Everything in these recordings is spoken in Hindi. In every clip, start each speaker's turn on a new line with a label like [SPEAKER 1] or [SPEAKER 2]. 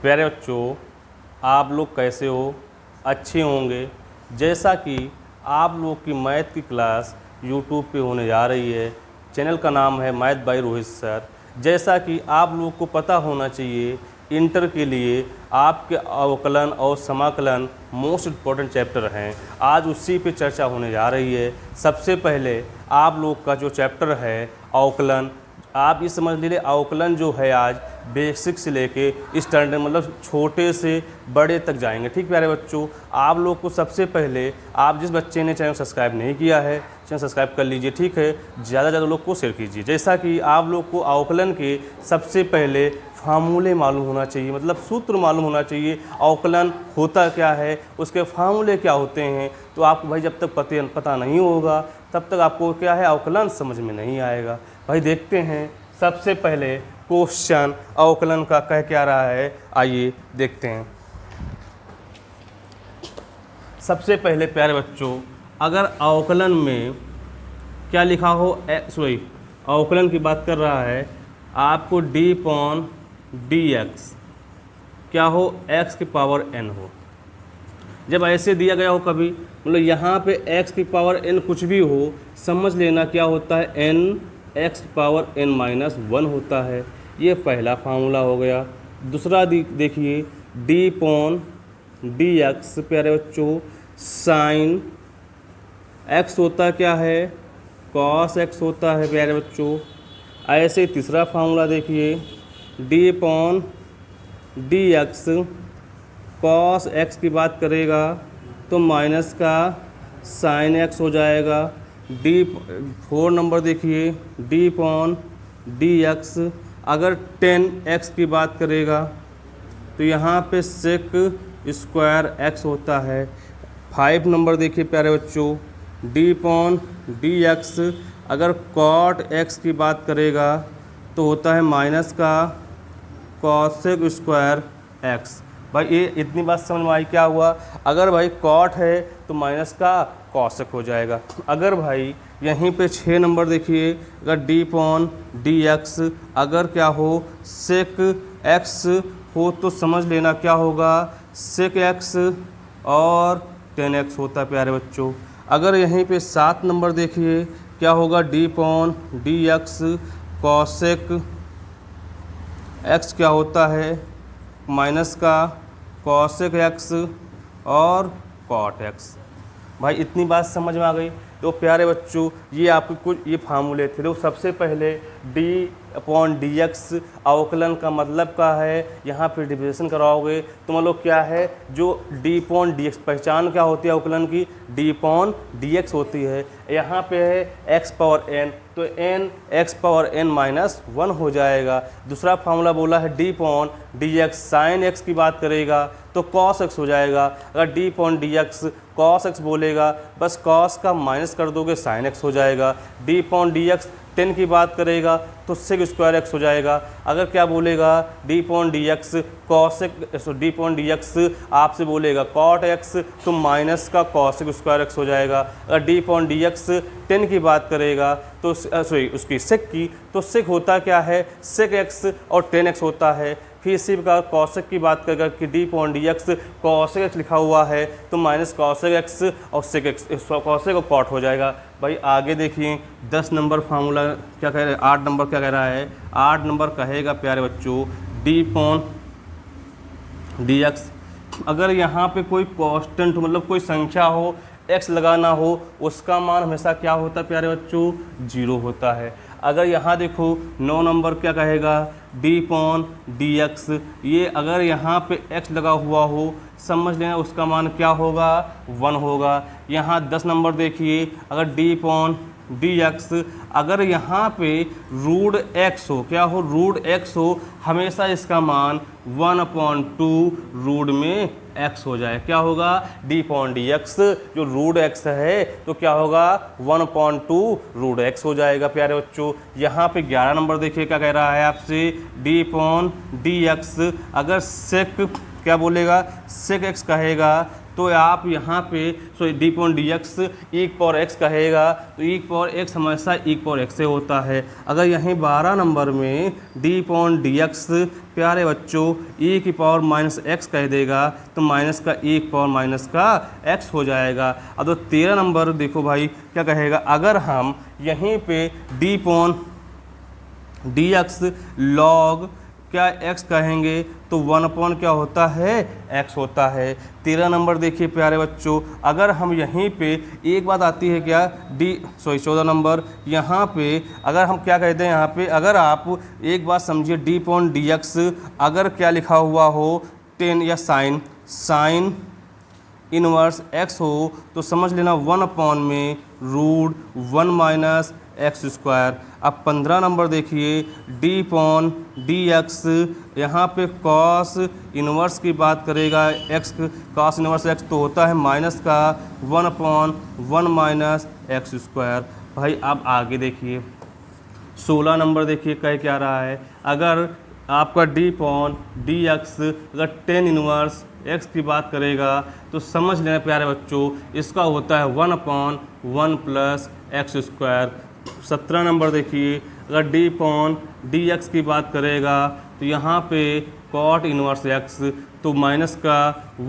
[SPEAKER 1] प्यारे बच्चों, आप लोग कैसे हो? अच्छे होंगे। जैसा कि आप लोग की मैथ की क्लास यूट्यूब पे होने जा रही है, चैनल का नाम है मैथ बाय रोहित सर। जैसा कि आप लोग को पता होना चाहिए, इंटर के लिए आपके अवकलन और समाकलन मोस्ट इम्पॉर्टेंट चैप्टर हैं। आज उसी पे चर्चा होने जा रही है। सबसे पहले आप लोग का जो चैप्टर है अवकलन, आप ये समझ लीजिए अवकलन जो है आज बेसिक से लेके स्टैंडर्ड मतलब छोटे से बड़े तक जाएंगे। ठीक प्यारे बच्चों, आप लोग को सबसे पहले, आप जिस बच्चे ने चैनल सब्सक्राइब नहीं किया है चैनल सब्सक्राइब कर लीजिए। ठीक है, ज़्यादा ज़्यादा लोग को शेयर कीजिए। जैसा कि आप लोग को अवकलन के सबसे पहले फार्मूले मालूम होना चाहिए, मतलब सूत्र मालूम होना चाहिए। अवकलन होता क्या है, उसके फार्मूले क्या होते हैं। तो आपको भाई जब तक पता नहीं होगा तब तक आपको क्या है अवकलन समझ में नहीं आएगा। भाई देखते हैं सबसे पहले क्वेश्चन अवकलन का कह क्या रहा है, आइए देखते हैं। सबसे पहले प्यारे बच्चों, अगर अवकलन में क्या लिखा हो, अवकलन की बात कर रहा है, आपको d/dx क्या हो, x की पावर n हो। जब ऐसे दिया गया हो कभी, मतलब यहाँ पे x की पावर n कुछ भी हो, समझ लेना क्या होता है, n x की पावर n-1 होता है। ये पहला फार्मूला हो गया। दूसरा देखिए d/dx प्यारे बच्चों साइन x होता क्या है, cos x होता है प्यारे बच्चों। ऐसे तीसरा फार्मूला देखिए d/dx cos x की बात करेगा तो माइनस का साइन x हो जाएगा। फोर नंबर देखिए d/dx अगर 10x की बात करेगा तो यहाँ पे सेक स्क्वायर x होता है। 5 नंबर देखिए प्यारे बच्चों d/dx अगर cot x की बात करेगा तो होता है माइनस का cosec स्क्वायर x। भाई ये इतनी बात समझ में आई क्या हुआ, अगर भाई cot है तो माइनस का cosec हो जाएगा। अगर भाई यहीं पे 6 नंबर देखिए, अगर d/dx अगर क्या हो sec x हो तो समझ लेना क्या होगा, sec x और 10x होता है प्यारे बच्चों। अगर यहीं पे 7 नंबर देखिए क्या होगा, d/dx cosec x क्या होता है, माइनस का cosec x और cot x। भाई इतनी बात समझ में आ गई। तो प्यारे बच्चों ये आपके कुछ ये फार्मूले थे। तो सबसे पहले d/dx अवकलन का मतलब क्या है, यहाँ पे डिविजन कराओगे तो मतलब क्या है, जो d/dx पहचान क्या होती है अवकलन की, d/dx होती है। यहाँ पे है x पावर n तो n x पावर n-1 हो जाएगा। दूसरा फार्मूला बोला है d/dx साइन x की बात करेगा तो cos x हो जाएगा। अगर d/dx cos x बोलेगा बस cos का माइनस कर दोगे साइन x हो जाएगा। d/dx 10 की बात करेगा तो सेक स्क्वायर x हो जाएगा। अगर क्या बोलेगा d/dx d/dx आपसे बोलेगा cot x तो माइनस का cosec स्क्वायर x हो जाएगा। अगर d/dx 10 की बात करेगा तो उसकी सेक की, तो सेक होता क्या है, सेक x और 10x होता है। फिर इसी प्रकार cosec की बात करेगा कि d/dx cosec x लिखा हुआ है तो माइनस cosec x और sec x cosec और cot हो जाएगा। भाई आगे देखिए 10 नंबर फार्मूला क्या कह रहा है, 8 नंबर क्या कह रहा है, 8 नंबर कहेगा प्यारे बच्चों d/dx अगर यहाँ पे कोई कांस्टेंट मतलब कोई संख्या हो, x लगाना हो, उसका मान हमेशा क्या होता है प्यारे बच्चों, 0 होता है। अगर यहाँ देखो 9 नंबर क्या कहेगा d/dx, ये अगर यहाँ पे x लगा हुआ हो समझ लेना उसका मान क्या होगा, 1 होगा। यहाँ 10 नंबर देखिए, अगर d/dx अगर यहाँ पे √x हो, क्या हो √x हो, हमेशा इसका मान 1/2 रूट में x हो जाए। क्या होगा, d/dx जो √x है तो क्या होगा 1/2 √x हो जाएगा प्यारे बच्चों। यहाँ पे 11 नंबर देखिए क्या कह रहा है आपसे, d/dx अगर sec क्या बोलेगा, sec x कहेगा तो आप यहाँ पे डी पॉन डी एक्स ई पावर एक्स कहेगा, तो ई पावर एक्स हमेशा ई पावर एक्स से होता है। अगर यहीं 12 नंबर में डी पॉन डी एक्स प्यारे बच्चों ई की पावर माइनस एक्स कह देगा, तो माइनस का ई की पावर माइनस का एक्स हो जाएगा। अब तो 13 नंबर देखो भाई क्या कहेगा, अगर हम यहीं पे D upon D x log क्या एक्स कहेंगे तो 1 अपॉन क्या होता है, एक्स होता है। 13 नंबर देखिए प्यारे बच्चों, अगर हम यहीं पे एक बात आती है क्या 14 नंबर यहाँ पे अगर हम क्या कहते हैं, यहाँ पे अगर आप एक बात समझिए डी पॉन डी एक्स अगर क्या लिखा हुआ हो 10 या साइन इनवर्स एक्स हो तो समझ लेना 1 अपॉन में रूट 1 माइनस एक्स स्क्वायर। अब 15 नंबर देखिए डी पॉन डी एक्स यहाँ पे कॉस इनवर्स की बात करेगा एक्स, कॉस इनवर्स एक्स तो होता है माइनस का 1 अपॉन 1 माइनस एक्स स्क्वायर। भाई अब आगे देखिए 16 नंबर देखिए कह क्या रहा है, अगर आपका डी पॉन डी एक्स अगर 10 इनवर्स एक्स की बात करेगा तो समझ लेना प्यारे बच्चों इसका होता है 1 upon 1 plus x square. 17 number देखिए अगर डी पॉन डी एक्स की बात करेगा तो यहाँ पे कॉट इनवर्स एक्स तो माइनस का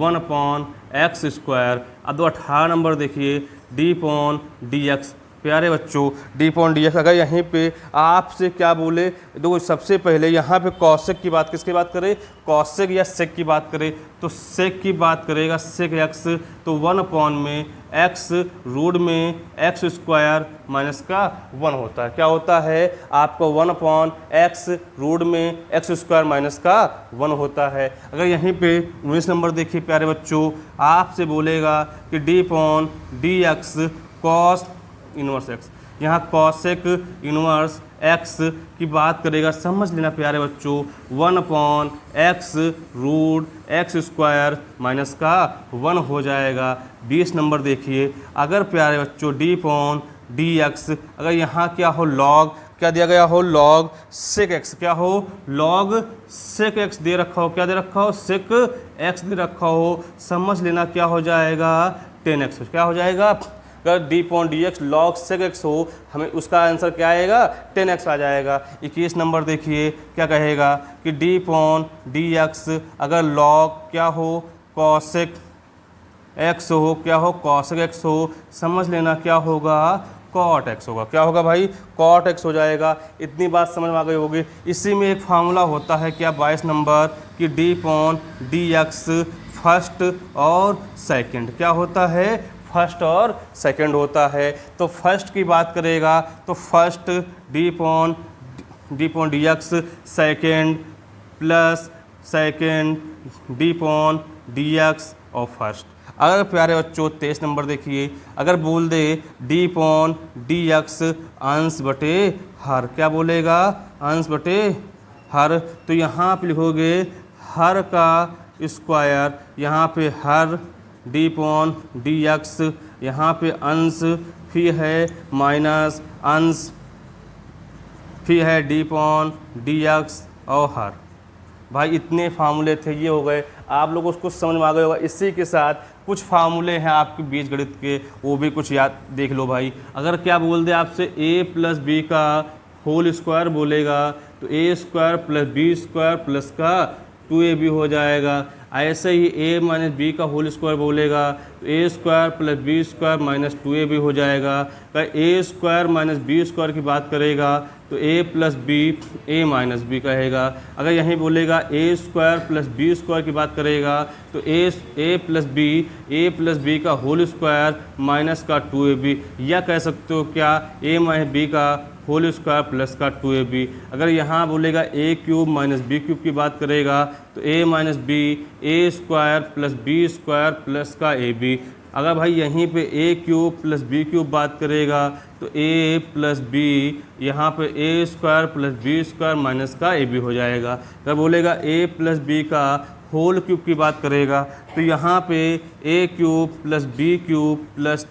[SPEAKER 1] 1 अपॉन एक्स स्क्वायर। अब 18 नंबर देखिए डी पॉन डी एक्स प्यारे बच्चों डी पॉन डी एक्स अगर यहीं पे आपसे क्या बोले, देखो सबसे पहले यहाँ पे कॉसेक की बात किसकी बात करें, कॉसेक या सेक की बात करें तो सेक की बात करेगा सेक एक्स तो 1 अपॉन में एक्स रूट में एक्स स्क्वायर माइनस का 1 होता है। क्या होता है आपका 1 अपॉन एक्स रूट में एक्स स्क्वायर माइनस का 1 होता है। अगर यहीं पे 19 नंबर देखिए प्यारे बच्चों आपसे बोलेगा कि D upon D x cos inverse x, यहाँ कॉसेक इनवर्स एक्स की बात करेगा समझ लेना प्यारे बच्चों 1 upon x root x square minus का 1 हो जाएगा। 20 नंबर देखिए अगर प्यारे बच्चों डी पॉन डी एक्स अगर यहाँ क्या हो लॉग क्या दिया गया हो लॉग सेक एक्स, क्या हो लॉग सेक एक्स दे रखा हो, क्या दे रखा हो सेक एक्स दे रखा हो, समझ लेना क्या हो जाएगा 10x, क्या हो जाएगा अगर d upon D x log sec x हो हमें उसका आंसर क्या आएगा 10x आ जाएगा। 21 नंबर देखिए क्या कहेगा कि डी पॉन डी एक्स अगर लॉग क्या हो कॉसेक एक्स हो, क्या हो कॉसेक एक्स हो, समझ लेना क्या होगा कॉट एक्स होगा। क्या होगा भाई कॉट एक्स हो जाएगा। इतनी बात समझ में आ गई होगी। इसी में एक फार्मूला होता है क्या 22 नंबर कि D upon D x first और सेकंड, क्या होता है फर्स्ट और सेकंड होता है। तो फर्स्ट की बात करेगा तो first d upon D x second plus second d upon D x और फर्स्ट। अगर प्यारे बच्चों 23 नंबर देखिए अगर बोल दे डी पॉन डी एक्स अंश बटे हर, क्या बोलेगा अंश बटे हर, तो यहाँ पे लिखोगे हर का स्क्वायर, यहाँ पे हर डी पॉन डी एक्स, यहाँ पे अंश फिर है माइनस अंश फिर है डी पॉन डी एक्स और हर। भाई इतने फार्मूले थे, ये हो गए आप लोगों को समझ में आ गए होगा। इसी के साथ कुछ फार्मूले हैं आपके बीजगणित के, वो भी कुछ याद देख लो भाई। अगर क्या बोल दे आपसे a प्लस बी का होल स्क्वायर बोलेगा तो a square plus B square plus का 2ab हो जाएगा। ऐसे ही a माइनस बी का होल स्क्वायर बोलेगा तो a square plus B square minus 2ab हो जाएगा। अगर a square minus B square की बात करेगा तो a plus B a minus B कहेगा। अगर यहीं बोलेगा a square plus B square की बात करेगा तो a प्लस बी का होल स्क्वायर माइनस का 2ab, या कह सकते हो क्या a माइनस बी का होल स्क्वायर प्लस का 2ab। अगर यहाँ बोलेगा a cube minus B cube की बात करेगा तो a minus B a square plus B square plus का ab। अगर भाई यहीं पे a cube plus B cube बात करेगा तो a प्लस बी यहाँ पे a square plus B square minus का ab हो जाएगा। अगर बोलेगा a प्लस बी का होल क्यूब की बात करेगा तो यहाँ पे a cube plus B cube plus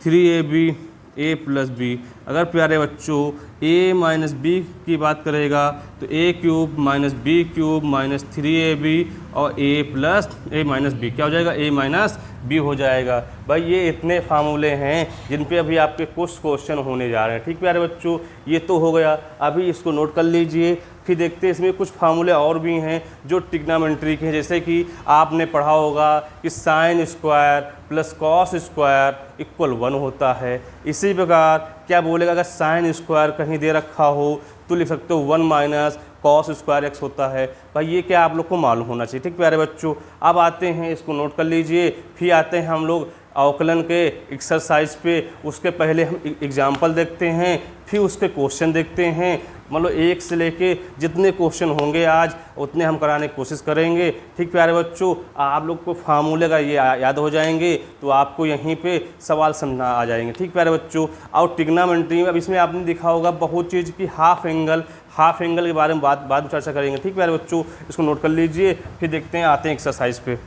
[SPEAKER 1] 3ab A plus B. अगर प्यारे बच्चों ए माइनस बी की बात करेगा तो A cube minus B cube minus 3ab और ए माइनस बी क्या हो जाएगा, ए माइनस बी हो जाएगा। भाई ये इतने फार्मूले हैं जिन पे अभी आपके कुछ क्वेश्चन होने जा रहे हैं। ठीक प्यारे बच्चों, ये तो हो गया, अभी इसको नोट कर लीजिए। फिर देखते हैं इसमें कुछ फार्मूले और भी हैं जो ट्रिग्नोमेट्री के हैं, जैसे कि आपने पढ़ा होगा कि sine square plus cos square equal 1 होता है। इसी प्रकार क्या बोलेगा, अगर साइन स्क्वायर कहीं दे रखा हो तो लिख सकते हो 1 माइनस कॉस स्क्वायर एक्स होता है। भाई ये क्या आप लोग को मालूम होना चाहिए। ठीक प्यारे बच्चों, अब आते हैं, इसको नोट कर लीजिए। फिर आते हैं हम लोग अवकलन के एक्सरसाइज पे। उसके पहले हम एग्जाम्पल देखते हैं, फिर उसके क्वेश्चन देखते हैं। मतलब एक से लेके जितने क्वेश्चन होंगे आज उतने हम कराने की कोशिश करेंगे। ठीक प्यारे बच्चों, आप लोग को फार्मूले का ये याद हो जाएंगे तो आपको यहीं पे सवाल समझना आ जाएंगे। ठीक प्यारे बच्चों, और ट्रिग्नोमेट्री में अब इसमें आपने देखा होगा बहुत चीज़ की हाफ एंगल के बारे में बाद में चर्चा करेंगे। ठीक प्यारे बच्चों, इसको नोट कर लीजिए। फिर देखते हैं, आते हैं एक्सरसाइज पे।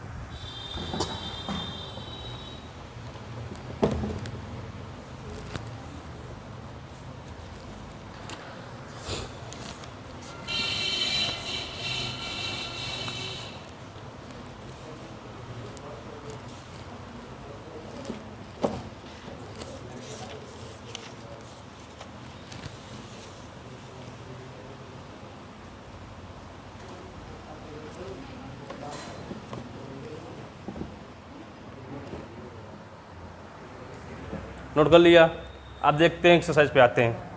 [SPEAKER 1] नोट कर लिया, अब देखते हैं एक्सरसाइज पे आते हैं।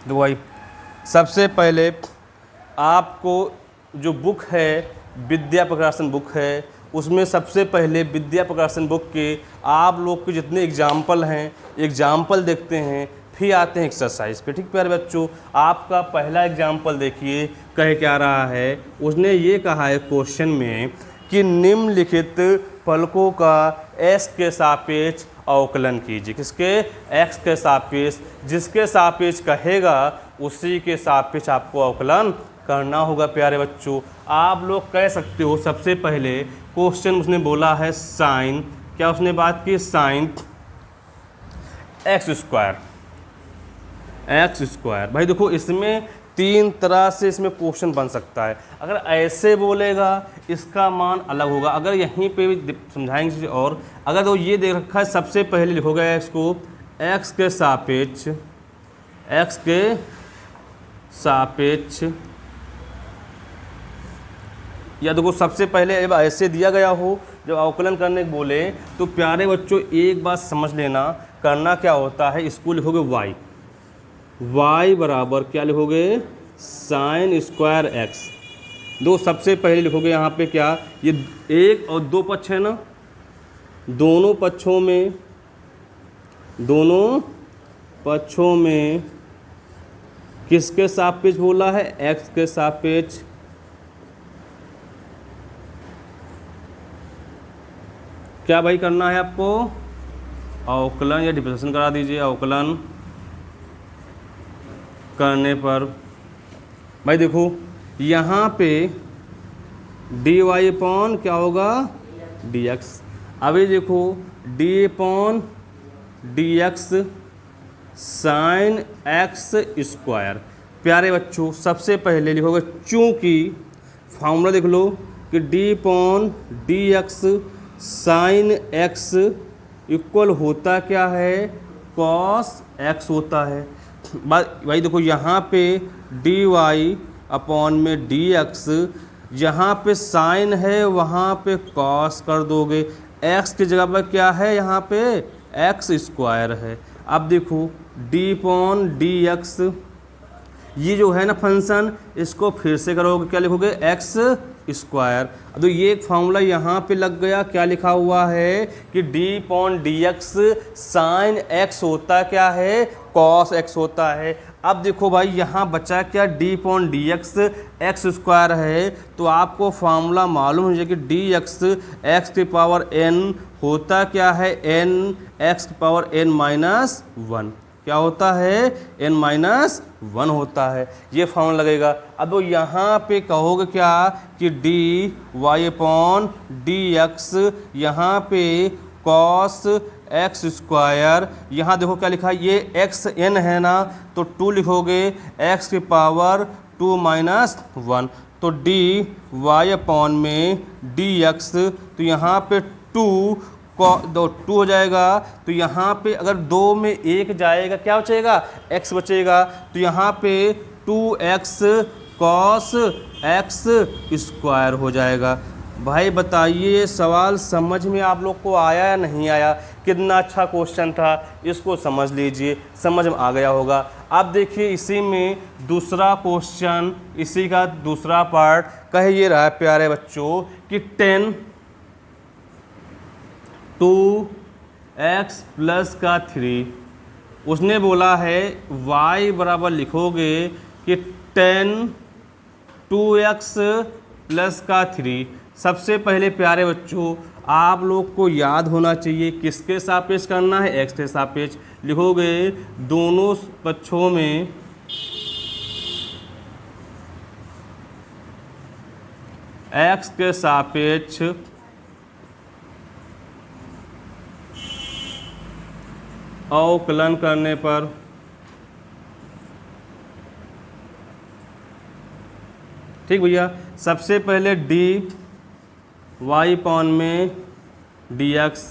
[SPEAKER 1] तो भाई सबसे पहले आपको जो बुक है विद्या प्रकाशन बुक है, उसमें सबसे पहले विद्या प्रकाशन बुक के आप लोग के जितने एग्जाम्पल हैं एग्जाम्पल देखते हैं, फिर आते हैं एक्सरसाइज पे। ठीक प्यारे बच्चों, आपका पहला एग्जाम्पल देखिए, कह क्या रहा है। उसने ये कहा है क्वेश्चन में कि निम्नलिखित फलकों का एक्स के सापेक्ष अवकलन कीजिए। किसके? एक्स के सापेक्ष। जिसके सापेक्ष कहेगा उसी के सापेक्ष आपको अवकलन करना होगा। प्यारे बच्चों, आप लोग कह सकते हो सबसे पहले क्वेश्चन उसने बोला है साइन, क्या उसने बात की, साइन एक्स स्क्वायर। भाई देखो इसमें तीन तरह से इसमें क्वेश्चन बन सकता है। अगर ऐसे बोलेगा इसका मान अलग होगा, अगर यहीं पे भी समझाएंगे चीज़। और अगर तो ये देख रखा है, सबसे पहले लिखोगे इसको एक्स के सापेक्ष या देखो सबसे पहले जब ऐसे दिया गया हो, जब अवकलन करने को बोले तो प्यारे बच्चों एक बात समझ लेना, करना क्या होता है, इसको लिखोगे y बराबर क्या लिखोगे, साइन स्क्वायर एक्स। दो सबसे पहले लिखोगे यहाँ पे क्या, ये एक और दो पक्ष है ना, दोनों पक्षों में किसके सापेक्ष बोला है, एक्स के सापेक्ष। क्या भाई करना है आपको, अवकलन या डिफरेंशिएशन करा दीजिए। अवकलन करने पर भाई देखो यहाँ पे डी वाई अपॉन क्या होगा, डी एक्स। अभी देखो D upon D X sine x square. प्यारे बच्चों सबसे पहले लिखोगे, चूँकि फॉर्मूला देख लो कि D upon D X sine x equal होता क्या है, कॉस एक्स होता है। भाई देखो यहाँ पे डी वाई अपॉन में डी एक्स, यहाँ पे साइन है वहाँ पे कॉस कर दोगे, एक्स की जगह पर क्या है यहाँ पे एक्स स्क्वायर है। अब देखो डी पॉन डी एक्स, ये जो है ना फंक्शन, इसको फिर से करोगे क्या लिखोगे, एक्स स्क्वायर। तो ये एक फॉर्मूला यहाँ पे लग गया, क्या लिखा हुआ है कि D upon D X sine X होता क्या है, कॉस एक्स होता है। अब देखो भाई यहाँ बचा क्या, D upon D X square है, तो आपको फार्मूला मालूम हो जाए कि डी एक्स की पावर एन होता क्या है, एन एक्स की पावर एन माइनस वन, क्या होता है, एन माइनस वन होता है, ये फॉर्मूला लगेगा। अब वो यहाँ पे कहोगे क्या कि D Y upon D X, यहाँ पे कॉस एक्स स्क्वायर, यहाँ देखो क्या लिखा है, ये एक्स एन है ना, तो टू लिखोगे एक्स की पावर टू माइनस वन, तो डी वाई अपॉन में डी एक्स, तो यहाँ पे टू टू हो जाएगा, तो यहाँ पे अगर दो में एक जाएगा क्या बचेगा, x बचेगा, तो यहाँ पे 2x कॉस एक्स स्क्वायर हो जाएगा। भाई बताइए सवाल समझ में आप लोग को आया या नहीं आया, कितना अच्छा क्वेश्चन था, इसको समझ लीजिए, समझ में आ गया होगा। अब देखिए इसी में दूसरा क्वेश्चन, इसी का दूसरा पार्ट कह ये रहा है प्यारे बच्चों कि 10 2x प्लस का 3, उसने बोला है y बराबर लिखोगे कि 10 2x प्लस का 3। सबसे पहले प्यारे बच्चों आप लोग को याद होना चाहिए किसके सापेक्ष करना है, x के सापेक्ष। लिखोगे दोनों पक्षों में x के सापेक्ष अवकलन करने पर ठीक भैया। सबसे पहले डी वाई पॉन में डी एक्स,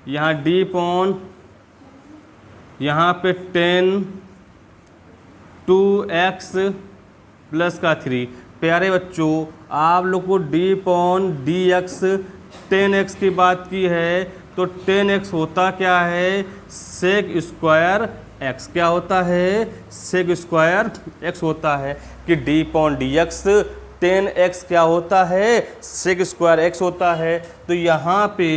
[SPEAKER 1] यहाँ डी पॉन, यहाँ पे 10 2x प्लस का 3। प्यारे बच्चों आप लोग को D upon D x 10x की बात की है, तो 10x होता क्या है, सेक स्क्वायर x, क्या होता है, सेक स्क्वायर x होता है, कि D upon D x 10x क्या होता है, सेक स्क्वायर x होता है। तो यहाँ पे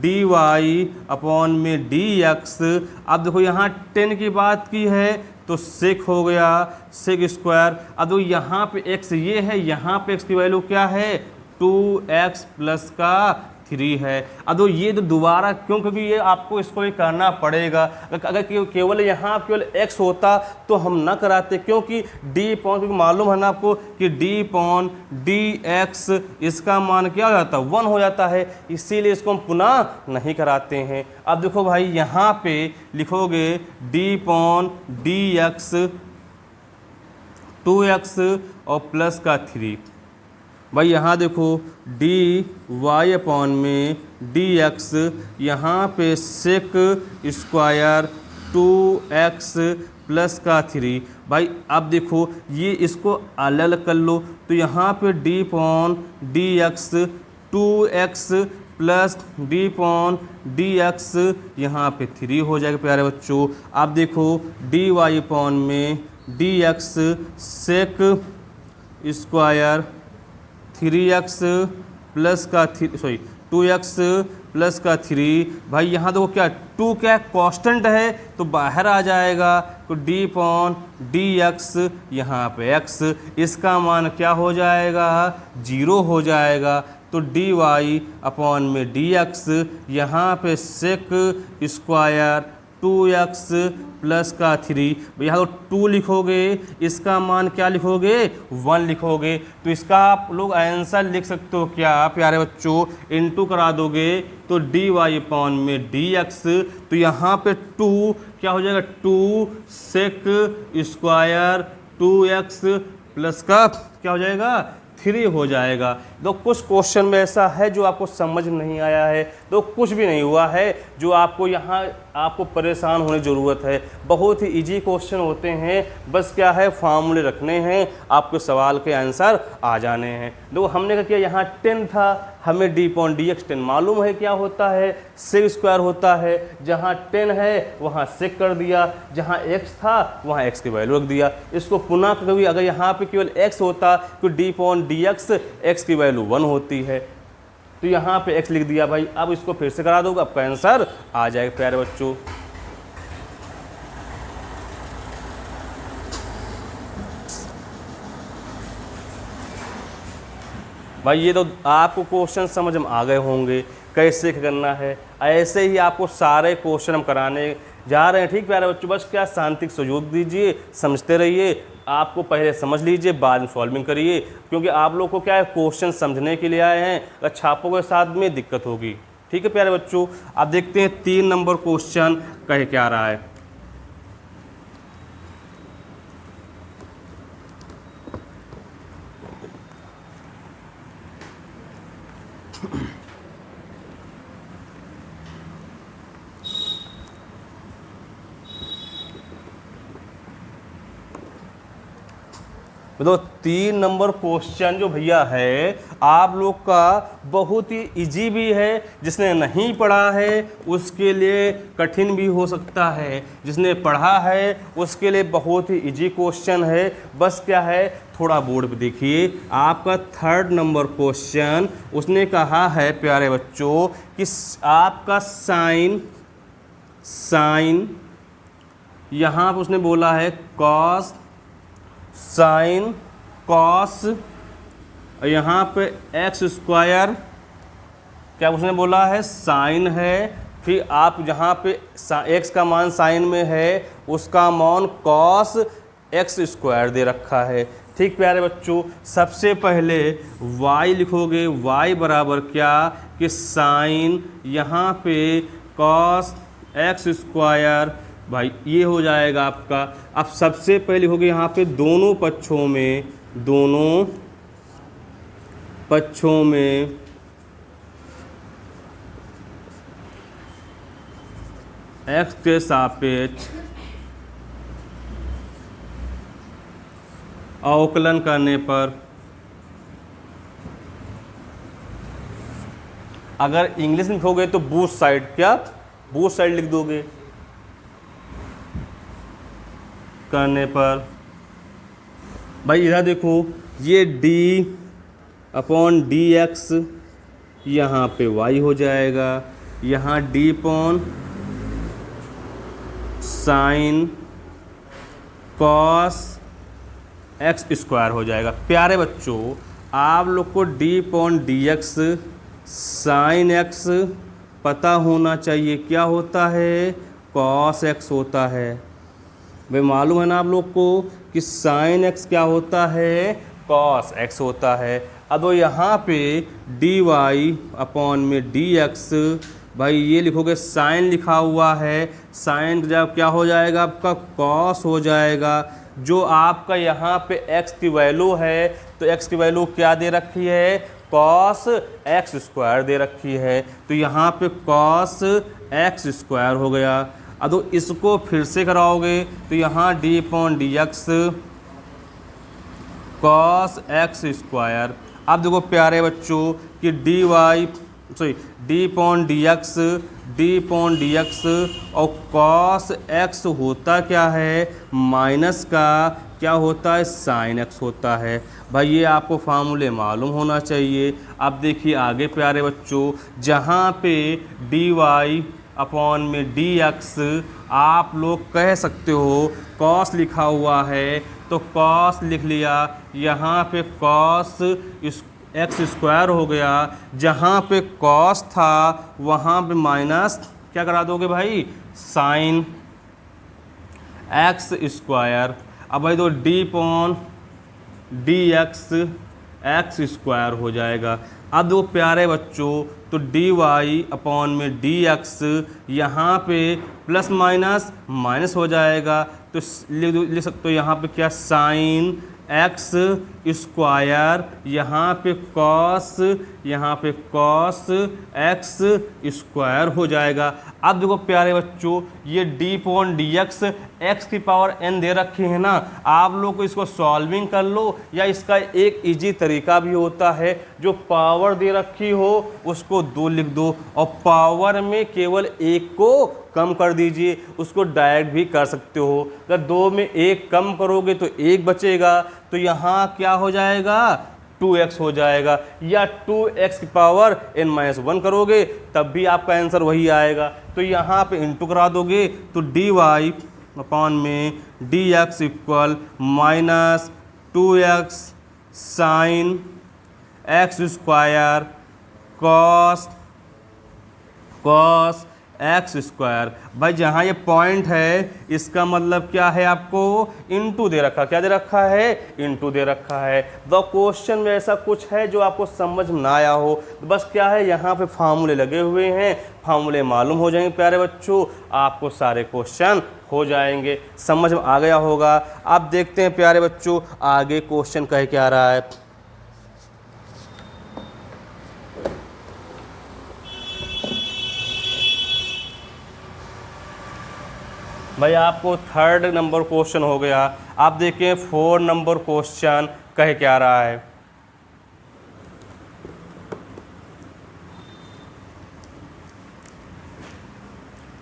[SPEAKER 1] डी वाई अपॉन में डी एक्स, अब देखो यहाँ 10 की बात की है तो सेक हो गया, सेक स्क्वायर। अब तो यहाँ पे x ये है, यहाँ पे x की वैल्यू क्या है, 2x प्लस का 3 है। अब तो ये तो दोबारा क्यों, क्योंकि ये आपको इसको भी करना पड़ेगा। अगर केवल यहाँ केवल x होता तो हम ना कराते, क्योंकि डी पॉन, क्योंकि मालूम है ना आपको कि डी पॉन डी एक्स इसका मान क्या हो जाता है, 1 हो जाता है, इसीलिए इसको हम पुनः नहीं कराते हैं। अब देखो भाई यहाँ पे लिखोगे D upon D X 2x और प्लस का 3। भाई यहाँ देखो डी वाई अपॉन में डी एक्स, यहाँ पे सेक स्क्वायर 2x प्लस का 3। भाई अब देखो ये इसको अलग अलग कर लो, तो यहाँ पे D upon D X 2x plus D upon D X, यहाँ पे 3 हो जाएगा प्यारे बच्चों। अब देखो डी वाई पॉन में D X sec square 3x plus का 2x प्लस का 3। भाई यहाँ देखो क्या 2 क्या कांस्टेंट है तो बाहर आ जाएगा, तो डी पॉन डी एक्स, यहाँ पे x, इसका मान क्या हो जाएगा, 0 हो जाएगा। तो डी वाई अपॉन में डी एक्स, यहाँ पे सेक स्क्वायर 2x प्लस का 3, यहाँ तो 2 लिखोगे, इसका मान क्या लिखोगे, 1 लिखोगे। तो इसका आप लोग आंसर लिख सकते हो क्या प्यारे बच्चों, इनटू करा दोगे तो डी वाई अपॉन में डी एक्स, तो यहाँ पे 2 क्या हो जाएगा, 2 सेक स्क्वायर 2x प्लस का क्या हो जाएगा, 3 हो जाएगा। तो कुछ क्वेश्चन में ऐसा है जो आपको समझ नहीं आया है, तो कुछ भी नहीं हुआ है जो आपको यहाँ आपको परेशान होने की ज़रूरत है। बहुत ही इजी क्वेश्चन होते हैं, बस क्या है फार्मूले रखने हैं, आपके सवाल के आंसर आ जाने हैं। देखो हमने क्या किया, यहाँ 10 था, हमें d/dx 10 मालूम है क्या होता है, सेक स्क्वायर होता है। जहाँ 10 है वहाँ सेक कर दिया, जहाँ x था वहाँ x की वैल्यू रख दिया। इसको पुनः कभी अगर यहाँ पे केवल x होता तो d/dx x की वैल्यू 1 होती है, तो यहाँ पे x लिख दिया भाई। अब इसको फिर से करा दोगे, आपका आंसर आ जाएगा प्यारे बच्चों। भाई ये तो आपको क्वेश्चन समझ में आ गए होंगे कैसे करना है। ऐसे ही आपको सारे क्वेश्चन हम कराने जा रहे हैं, ठीक प्यारे बच्चों। बस क्या शांति से सहयोग दीजिए, समझते रहिए। आपको पहले समझ लीजिए, बाद में सॉल्विंग करिए, क्योंकि आप लोग को क्या है क्वेश्चन समझने के लिए आए हैं, अगर छापों के साथ में दिक्कत होगी। ठीक है प्यारे बच्चों, आप देखते हैं 3 नंबर क्वेश्चन कह क्या रहा है। तो 3 नंबर क्वेश्चन जो भैया है आप लोग का बहुत ही इजी भी है, जिसने नहीं पढ़ा है उसके लिए कठिन भी हो सकता है, जिसने पढ़ा है उसके लिए बहुत ही इजी क्वेश्चन है। बस क्या है थोड़ा बोर्ड पे देखिए, आपका 3rd नंबर क्वेश्चन उसने कहा है प्यारे बच्चों कि आपका साइन यहाँ पर उसने बोला है कॉस, साइन कॉस, यहाँ पे एक्स स्क्वायर, क्या उसने बोला है साइन है, फिर आप जहाँ पे एक्स का मान साइन में है उसका मान कॉस एक्स स्क्वायर दे रखा है। ठीक प्यारे बच्चों, सबसे पहले y लिखोगे, y बराबर क्या कि साइन यहाँ पे कॉस एक्स स्क्वायर, भाई ये हो जाएगा आपका। अब सबसे पहले होगी यहाँ पे दोनों पक्षों में x के सापेक्ष अवकलन करने पर, अगर इंग्लिश में लिखोगे तो बोथ साइड, क्या बोथ साइड लिख दोगे, करने पर भाई इधर देखो ये d/dx यहाँ पे y हो जाएगा, यहाँ d/ sine cos x square हो जाएगा। प्यारे बच्चों आप लोग को d/dx साइन x पता होना चाहिए, क्या होता है कॉस x होता है। भाई मालूम है ना आप लोग को कि साइन x क्या होता है कॉस x होता है। अब वो यहाँ पे dy/dx, भाई ये लिखोगे साइन लिखा हुआ है, साइन जब क्या हो जाएगा आपका कॉस हो जाएगा। जो आपका यहाँ पे x की वैल्यू है तो x की वैल्यू क्या दे रखी है कॉस एक्स स्क्वायर दे रखी है, तो यहाँ पे कॉस एक्स स्क्वायर हो गया। अब तो इसको फिर से कराओगे तो यहाँ d/dx कॉस एक्स स्क्वायर। अब देखो प्यारे बच्चों कि d/dx और कॉस एक्स होता क्या है माइनस का क्या होता है साइन एक्स होता है। भाई ये आपको फार्मूले मालूम होना चाहिए। अब देखिए आगे प्यारे बच्चों, जहाँ पे dy/dx आप लोग कह सकते हो कॉस लिखा हुआ है तो कॉस लिख लिया, यहाँ पे कॉस एक्स स्क्वायर हो गया, जहाँ पे कॉस था वहाँ पे माइनस क्या करा दोगे भाई साइन एक्स स्क्वायर। अब भाई तो d/dx एक्स स्क्वायर हो जाएगा। अब दो प्यारे बच्चों तो dy/dx यहाँ पे प्लस माइनस माइनस हो जाएगा, तो लिख सकते हो यहाँ पे क्या साइन एक्स स्क्वायर, यहाँ पे कॉस एक्स स्क्वायर हो जाएगा। अब देखो प्यारे बच्चों, ये d/dx एक्स की पावर n दे रखी है ना, आप लोग को इसको सॉल्विंग कर लो, या इसका एक इजी तरीका भी होता है, जो पावर दे रखी हो उसको 2 लिख दो और पावर में केवल एक को कम कर दीजिए, उसको डायरेक्ट भी कर सकते हो। अगर 2 में 1 कम करोगे तो 1 बचेगा, तो यहाँ क्या हो जाएगा 2x हो जाएगा, या 2x की पावर n-1 करोगे तब भी आपका आंसर वही आएगा। तो यहाँ पे इंटू करा दोगे तो dy/dx equal -2x sine x square cos x square. भाई जहाँ ये पॉइंट है इसका मतलब क्या है, आपको इनटू दे रखा, क्या दे रखा है, इनटू दे रखा है। द क्वेश्चन में ऐसा कुछ है जो आपको समझ में ना आया हो, तो बस क्या है, यहाँ पे फार्मूले लगे हुए हैं, फार्मूले मालूम हो जाएंगे प्यारे बच्चों, आपको सारे क्वेश्चन हो जाएंगे, समझ में आ गया होगा। आप देखते हैं प्यारे बच्चों आगे क्वेश्चन कह के आ रहा है। भाई आपको 3rd नंबर क्वेश्चन हो गया। आप देखें 4 नंबर क्वेश्चन कह के आ रहा है।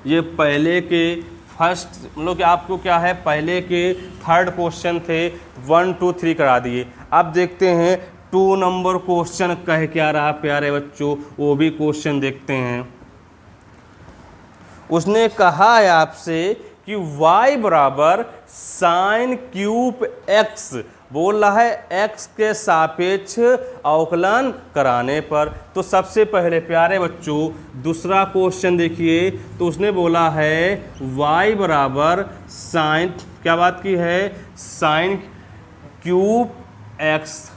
[SPEAKER 1] ये पहले के फर्स्ट मतलब कि आपको क्या है, पहले के 3rd क्वेश्चन थे, 1 2 3 करा दिए। अब देखते हैं 2 नंबर क्वेश्चन कह के आ रहा है प्यारे बच्चों, वो भी क्वेश्चन देखते हैं। उसने कहा है आपसे कि y बराबर साइन क्यूब x, बोल रहा है x के सापेक्ष अवकलन कराने पर। तो सबसे पहले प्यारे बच्चों दूसरा क्वेश्चन देखिए, तो उसने बोला है y बराबर साइन, क्या बात की है, साइन क्यूब x।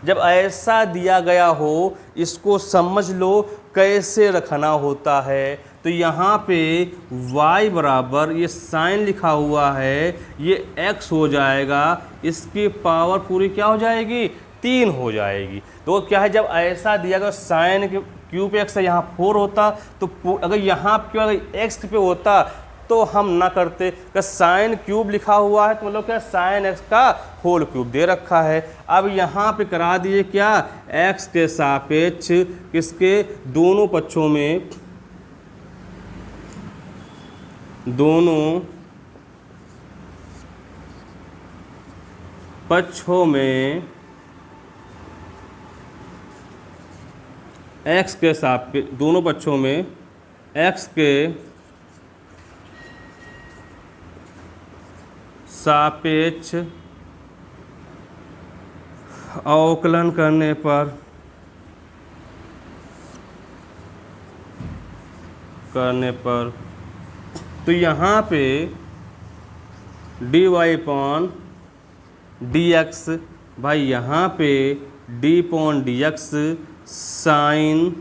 [SPEAKER 1] जब ऐसा दिया गया हो इसको समझ लो कैसे रखना होता है। तो यहाँ पे y बराबर ये साइन लिखा हुआ है, ये x हो जाएगा, इसकी पावर पूरी क्या हो जाएगी, 3 हो जाएगी। तो क्या है, जब ऐसा दिया गया साइन क्यूब x है, यहाँ 4 होता, तो अगर यहाँ क्यों अगर x पे होता तो हम ना करते। कि साइन क्यूब लिखा हुआ है तो मतलब क्या, साइन x का होल क्यूब दे रखा है। अब यहाँ पे करा दिए क्या, x के सापेक्ष किसके, दोनों पक्षों में, दोनों पक्षों में x के सापेक्ष, दोनों पक्षों में x के सापेक्ष अवकलन करने पर तो यहाँ पे dy/dx, भाई यहाँ पे d/dx साइन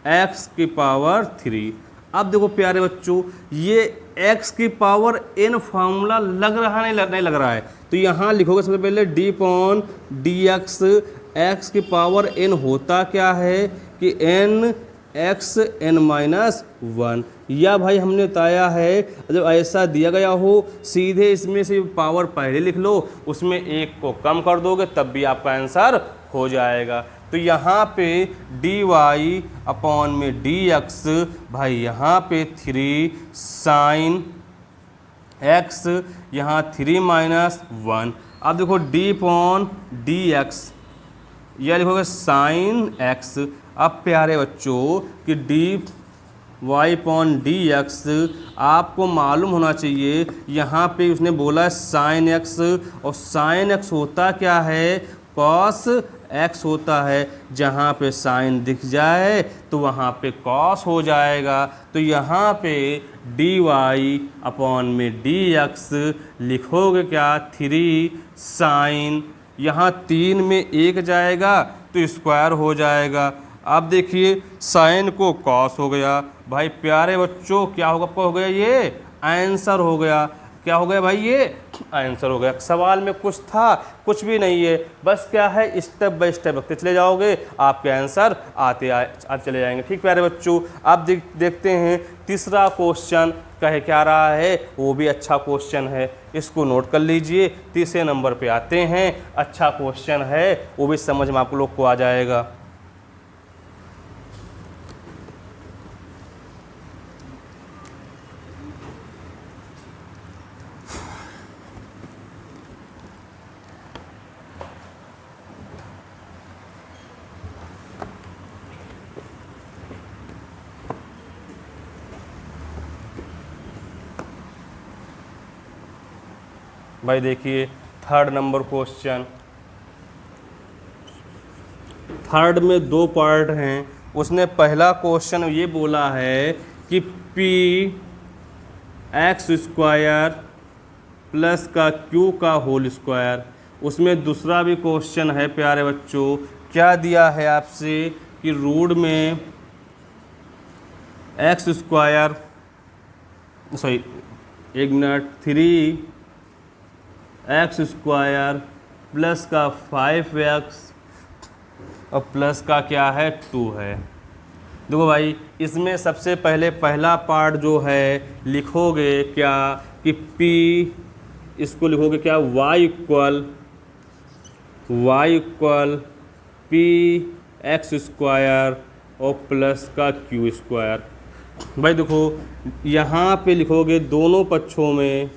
[SPEAKER 1] x की पावर 3। अब देखो प्यारे बच्चों ये x की पावर n फार्मूला लग रहा नहीं लग रहा है, तो यहाँ लिखोगे सबसे पहले d/dx x की पावर n होता क्या है कि n x n-1, या भाई हमने बताया है जब ऐसा दिया गया हो सीधे इसमें से पावर पहले लिख लो, उसमें एक को कम कर दोगे तब भी आपका आंसर हो जाएगा। तो यहाँ पे dy/dx, भाई यहाँ पे 3 साइन x, यहाँ 3-1। अब देखो d/dx, यह लिखोगे साइन x। अब प्यारे बच्चों कि dy/dx आपको मालूम होना चाहिए, यहाँ पे उसने बोला साइन x, और साइन x होता क्या है, कॉस x होता है। जहाँ पे साइन दिख जाए तो वहाँ पे कॉस हो जाएगा। तो यहाँ पे dy/dx लिखोगे क्या, 3 साइन, यहाँ 3 में 1 जाएगा तो स्क्वायर हो जाएगा। अब देखिए साइन को कॉस हो गया, भाई प्यारे बच्चों क्या होगा, आपको हो गया ये आंसर हो गया। क्या हो गया भाई, ये आंसर हो गया। सवाल में कुछ था, कुछ भी नहीं है, बस क्या है स्टेप बाय स्टेप रखते चले जाओगे, आपके आंसर आते चले जाएंगे। ठीक प्यारे बच्चों, अब देखते हैं तीसरा क्वेश्चन कहे क्या रहा है, वो भी अच्छा क्वेश्चन है, इसको नोट कर लीजिए। तीसरे नंबर पे आते हैं, अच्छा क्वेश्चन है, वो भी समझ में आप लोग को आ जाएगा। भाई देखिए थर्ड नंबर क्वेश्चन, थर्ड में दो पार्ट हैं। उसने पहला क्वेश्चन ये बोला है कि पी एक्स स्क्वायर प्लस का क्यू का होल स्क्वायर। उसमें दूसरा भी क्वेश्चन है प्यारे बच्चों, क्या दिया है आपसे कि रूट में X square sorry 3x square plus का 5x और प्लस का क्या है 2 है। देखो भाई, इसमें सबसे पहले पहला पार्ट जो है लिखोगे क्या कि P, इसको लिखोगे क्या y equal P x square और प्लस का क्यू स्क्वायर। भाई देखो यहाँ पे लिखोगे दोनों पक्षों में,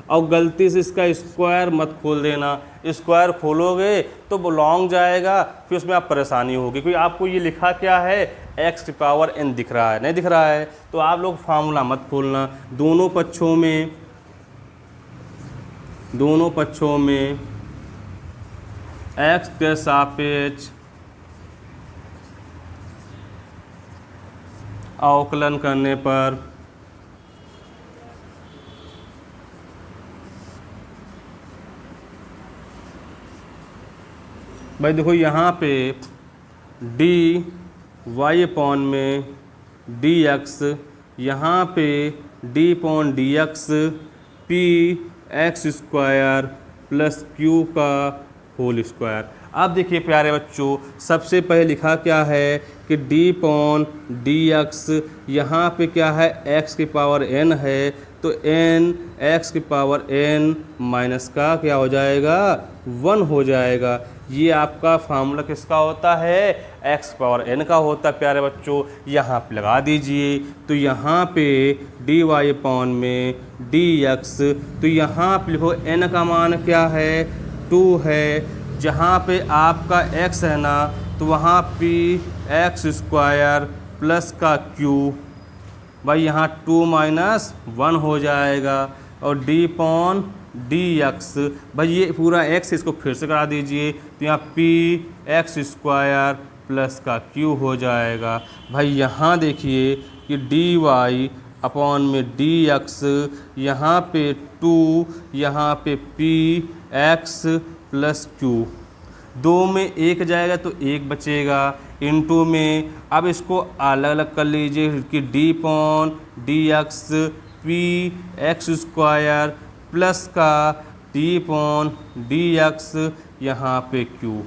[SPEAKER 1] और गलती से इसका स्क्वायर मत खोल देना, स्क्वायर खोलोगे तो वो लॉन्ग जाएगा, फिर उसमें आप परेशानी होगी, क्योंकि आपको ये लिखा क्या है x की पावर n दिख रहा है, नहीं दिख रहा है, तो आप लोग फार्मूला मत खोलना। दोनों पक्षों में x के सापेक्ष अवकलन करने पर भाई देखो यहाँ पे डी वाई अपॉन में डी एक्स, यहाँ पे D upon D x P x square plus Q का होल स्क्वायर। अब देखिए प्यारे बच्चों, सबसे पहले लिखा क्या है कि डी अपॉन डी एक्स, यहाँ पे क्या है एक्स की पावर n है, तो n एक्स की पावर n माइनस का क्या हो जाएगा 1 हो जाएगा। ये आपका फार्मूला किसका होता है, x पावर n का होता है प्यारे बच्चों। यहाँ पे लगा दीजिए, तो यहाँ पे डी वाई अपॉन में डी एक्स, तो यहाँ पे लिखो n का मान क्या है 2 है, जहाँ पे आपका x है ना, तो वहाँ p एक्स स्क्वायर प्लस का q, भाई यहाँ 2 माइनस 1 हो जाएगा, और डी अपॉन डी एक्स, भाई ये पूरा x इसको फिर से करा दीजिए, तो यहाँ p एक्स स्क्वायर प्लस का q हो जाएगा। भाई यहाँ देखिए कि डी वाई अपॉन में डी एक्स, यहाँ पे 2, यहाँ पे p एक्स प्लस क्यू, 2 में 1 जाएगा तो 1 बचेगा, इनटू में अब इसको अलग अलग कर लीजिए कि D upon D x P x square plus का डी अपॉन डी एक्स यहाँ पे क्यू।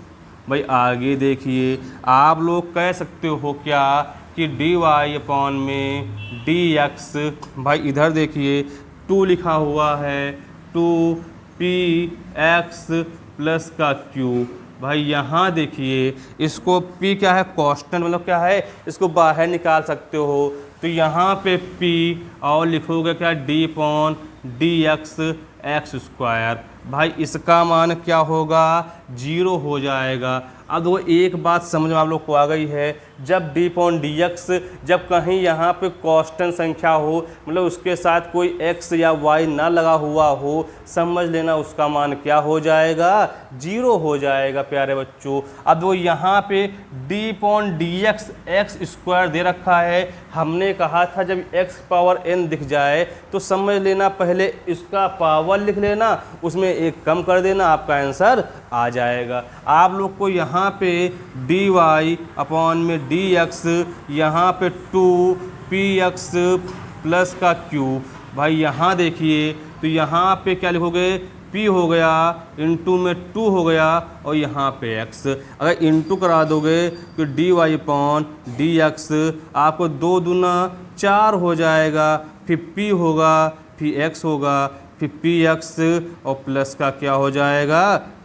[SPEAKER 1] भाई आगे देखिए, आप लोग कह सकते हो क्या कि डी वाई अपॉन में डी एक्स, भाई इधर देखिए 2 लिखा हुआ है, 2 पी एक्स प्लस का क्यू। भाई यहाँ देखिए इसको p क्या है कांस्टेंट, मतलब क्या है इसको बाहर निकाल सकते हो, तो यहाँ पे p और लिखोगे क्या D upon D X X square. भाई इसका मान क्या होगा 0 हो जाएगा। अब वो एक बात समझ में आप लोग को आ गई है, जब डी अपॉन डी एक्स, जब कहीं यहाँ पे कांस्टेंट संख्या हो, मतलब उसके साथ कोई x या y ना लगा हुआ हो, समझ लेना उसका मान क्या हो जाएगा 0 हो जाएगा प्यारे बच्चों। अब वो यहाँ पे D upon D X X square दे रखा है, हमने कहा था जब x पावर n दिख जाए तो समझ लेना पहले इसका पावर लिख लेना, उसमें एक कम कर देना, आपका आंसर आ जाएगा। आप लोग को यहाँ पे डी वाई अपॉन में डी एक्स, यहाँ पे 2 पी एक्स प्लस का क्यू। भाई यहाँ देखिए तो यहाँ पे क्या लिखोगे, p हो गया इंटू में 2 हो गया और यहाँ पे x। अगर इंटू करा दोगे तो dy अपॉन डी एक्स आपको 2 दूना 4 हो जाएगा, फिर p होगा, फिर x होगा, फिर px और प्लस का क्या हो जाएगा,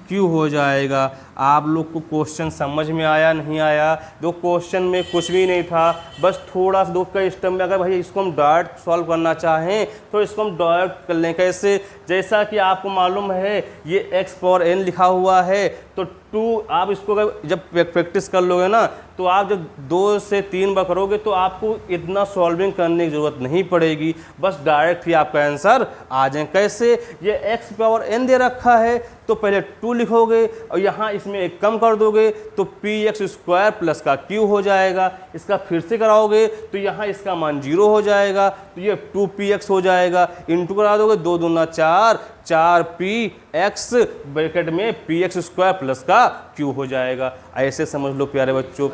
[SPEAKER 1] q हो जाएगा। आप लोग को क्वेश्चन समझ में आया नहीं आया? दो क्वेश्चन में कुछ भी नहीं था, बस थोड़ा सा दो का स्टेप में अगर भाई इसको हम डायरेक्ट सॉल्व करना चाहें तो इसको हम डायरेक्ट कर लें। कैसे? जैसा कि आपको मालूम है ये x पावर n लिखा हुआ है, तो 2 आप इसको अगर जब प्रैक्टिस कर लोगे ना तो आप जब 2 से 3 बार करोगे तो आपको इतना सॉल्विंग करने की ज़रूरत नहीं पड़ेगी, बस डायरेक्ट ही आपका आंसर आ जाए। कैसे? ये x पावर n दे रखा है तो पहले 2 लिखोगे और यहाँ इसमें एक कम कर दोगे तो px स्क्वायर प्लस का q हो जाएगा। इसका फिर से कराओगे तो यहाँ इसका मान 0 हो जाएगा, तो ये 2px हो जाएगा। इंटू करा दोगे 2 दूना 4, 4px ब्रैकेट में px स्क्वायर प्लस का q हो जाएगा। ऐसे समझ लो प्यारे बच्चों।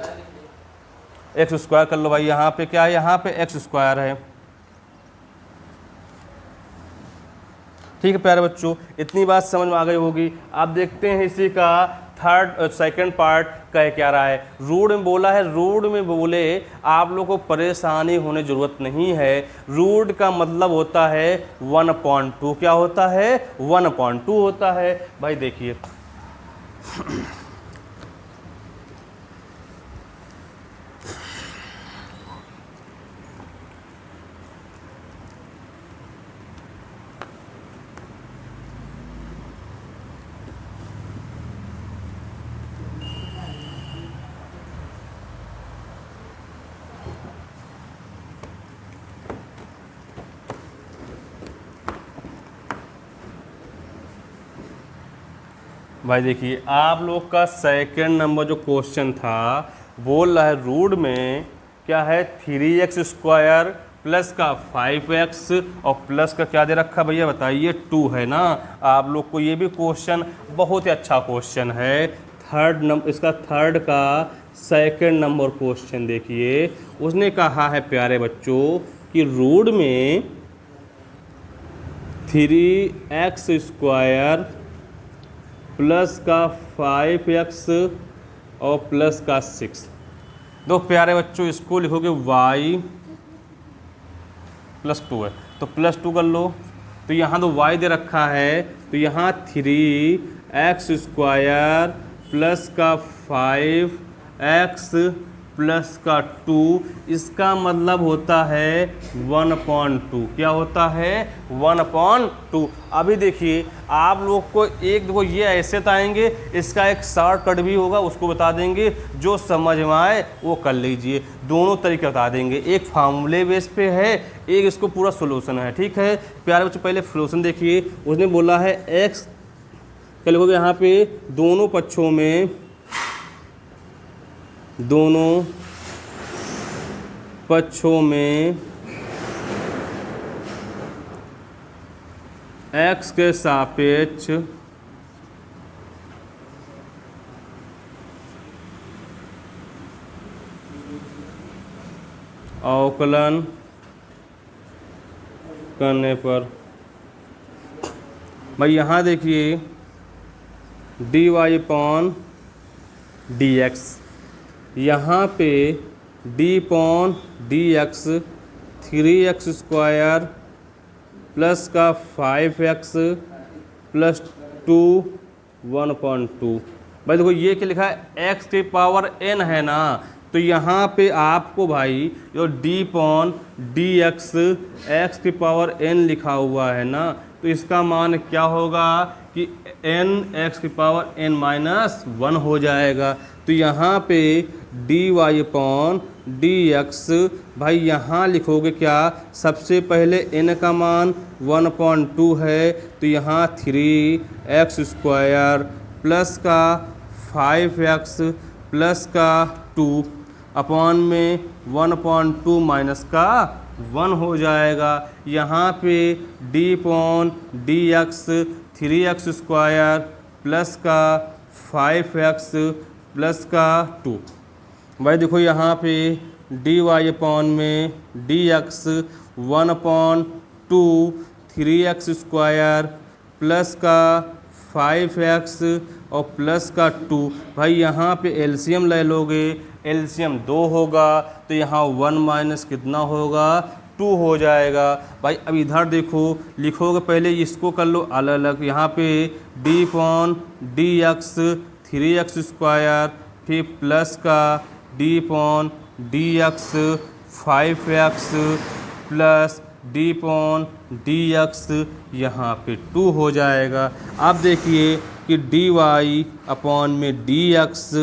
[SPEAKER 1] एक्स स्क्वायर कर लो भाई, यहाँ पे क्या है, यहाँ पे एक्स स्क्वायर है। ठीक है प्यारे बच्चों, इतनी बात समझ में आ गई होगी। आप देखते हैं इसी का सेकंड पार्ट कह क्या रहा है। रूट में बोला है, रूट में बोले आप लोग को परेशानी होने ज़रूरत नहीं है। रूट का मतलब होता है 1/2। क्या होता है? 1/2 होता है। भाई देखिए भाई देखिए आप लोग का सेकंड नंबर जो क्वेश्चन था बोल रहा है रूट में क्या है 3x स्क्वायर प्लस का 5x और प्लस का क्या दे रखा भैया बताइए 2 है ना। आप लोग को ये भी क्वेश्चन बहुत ही अच्छा क्वेश्चन है। थर्ड नंबर इसका थर्ड का सेकंड नंबर क्वेश्चन देखिए, उसने कहा है प्यारे बच्चों कि रूट में 3x स्क्वायर प्लस का 5x और प्लस का 6। दो प्यारे बच्चों इसको लिखोगे y प्लस 2 है तो प्लस 2 कर लो। तो यहाँ तो y दे रखा है तो यहाँ 3x स्क्वायर प्लस का 5x प्लस का 2, इसका मतलब होता है 1/2। क्या होता है? 1/2। अभी देखिए आप लोग को एक देखो ये ऐसे तो आएंगे, इसका एक शॉर्टकट भी होगा उसको बता देंगे, जो समझ में आए वो कर लीजिए। दोनों तरीके बता देंगे, एक फार्मूले बेस पे है, एक इसको पूरा सोल्यूशन है। ठीक है प्यारे बच्चों, पहले सोल्यूशन देखिए। उसने बोला है x क्या लिखोगे यहाँ पे दोनों पक्षों में x के सापेक्ष अवकलन करने पर भाई यहाँ देखिए dy/dx, यहाँ पे d/dx 3x स्क्वायर प्लस का 5x प्लस 2 1/2। भाई देखो ये क्या लिखा है x की पावर n है ना, तो यहाँ पे आपको भाई जो d/dx x की पावर n लिखा हुआ है ना, तो इसका मान क्या होगा कि n x की पावर n-1 हो जाएगा। तो यहाँ पे dy/dx भाई यहाँ लिखोगे क्या, सबसे पहले n का मान 1/2 है तो यहाँ 3x स्क्वायर प्लस का 5x प्लस का 2 अपॉन में 1/2 माइनस का 1 हो जाएगा। यहाँ पे d/dx 3x स्क्वायर प्लस का 5x प्लस का 2। भाई देखो यहाँ पे dy अपॉन में dx 1/2 3x² प्लस का 5x और प्लस का 2। भाई यहाँ पे एलसीएम ले लोगे, एलसीएम 2 होगा तो यहाँ 1 माइनस कितना होगा, 2 हो जाएगा। भाई अब इधर देखो, लिखोगे पहले इसको कर लो अलग अलग। यहाँ पे d/dx 3x², फिर प्लस का d/dx 5x प्लस d/dx यहाँ पे 2 हो जाएगा। अब देखिए कि dy/dx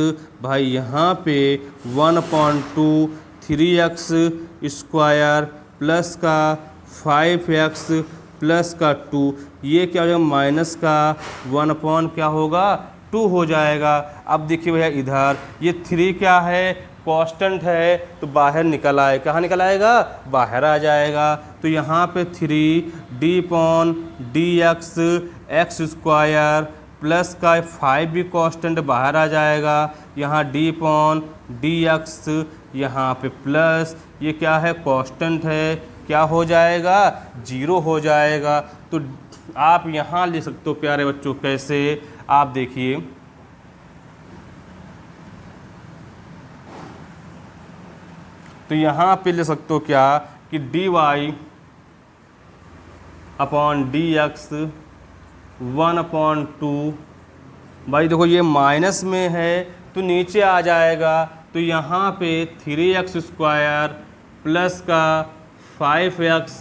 [SPEAKER 1] भाई यहाँ पे 1/2 3x² प्लस का 5x प्लस का 2, ये क्या हो जाएगा, माइनस का 1 क्या होगा, 2 हो जाएगा। अब देखिए भैया इधर ये 3 क्या है, कांस्टेंट है, तो बाहर निकल आए, कहाँ निकल आएगा, बाहर आ जाएगा। तो यहाँ पे 3d/dx x² प्लस का 5 भी कांस्टेंट बाहर आ जाएगा। यहाँ d/dx यहाँ पे प्लस, ये क्या है, कांस्टेंट है, क्या हो जाएगा, 0 हो जाएगा। तो आप यहाँ लिख सकते हो प्यारे बच्चों, कैसे, आप देखिए तो यहाँ पे लिख सकते हो क्या कि dy/dx 1/2। भाई देखो ये माइनस में है तो नीचे आ जाएगा, तो यहाँ पे 3x² प्लस का 5x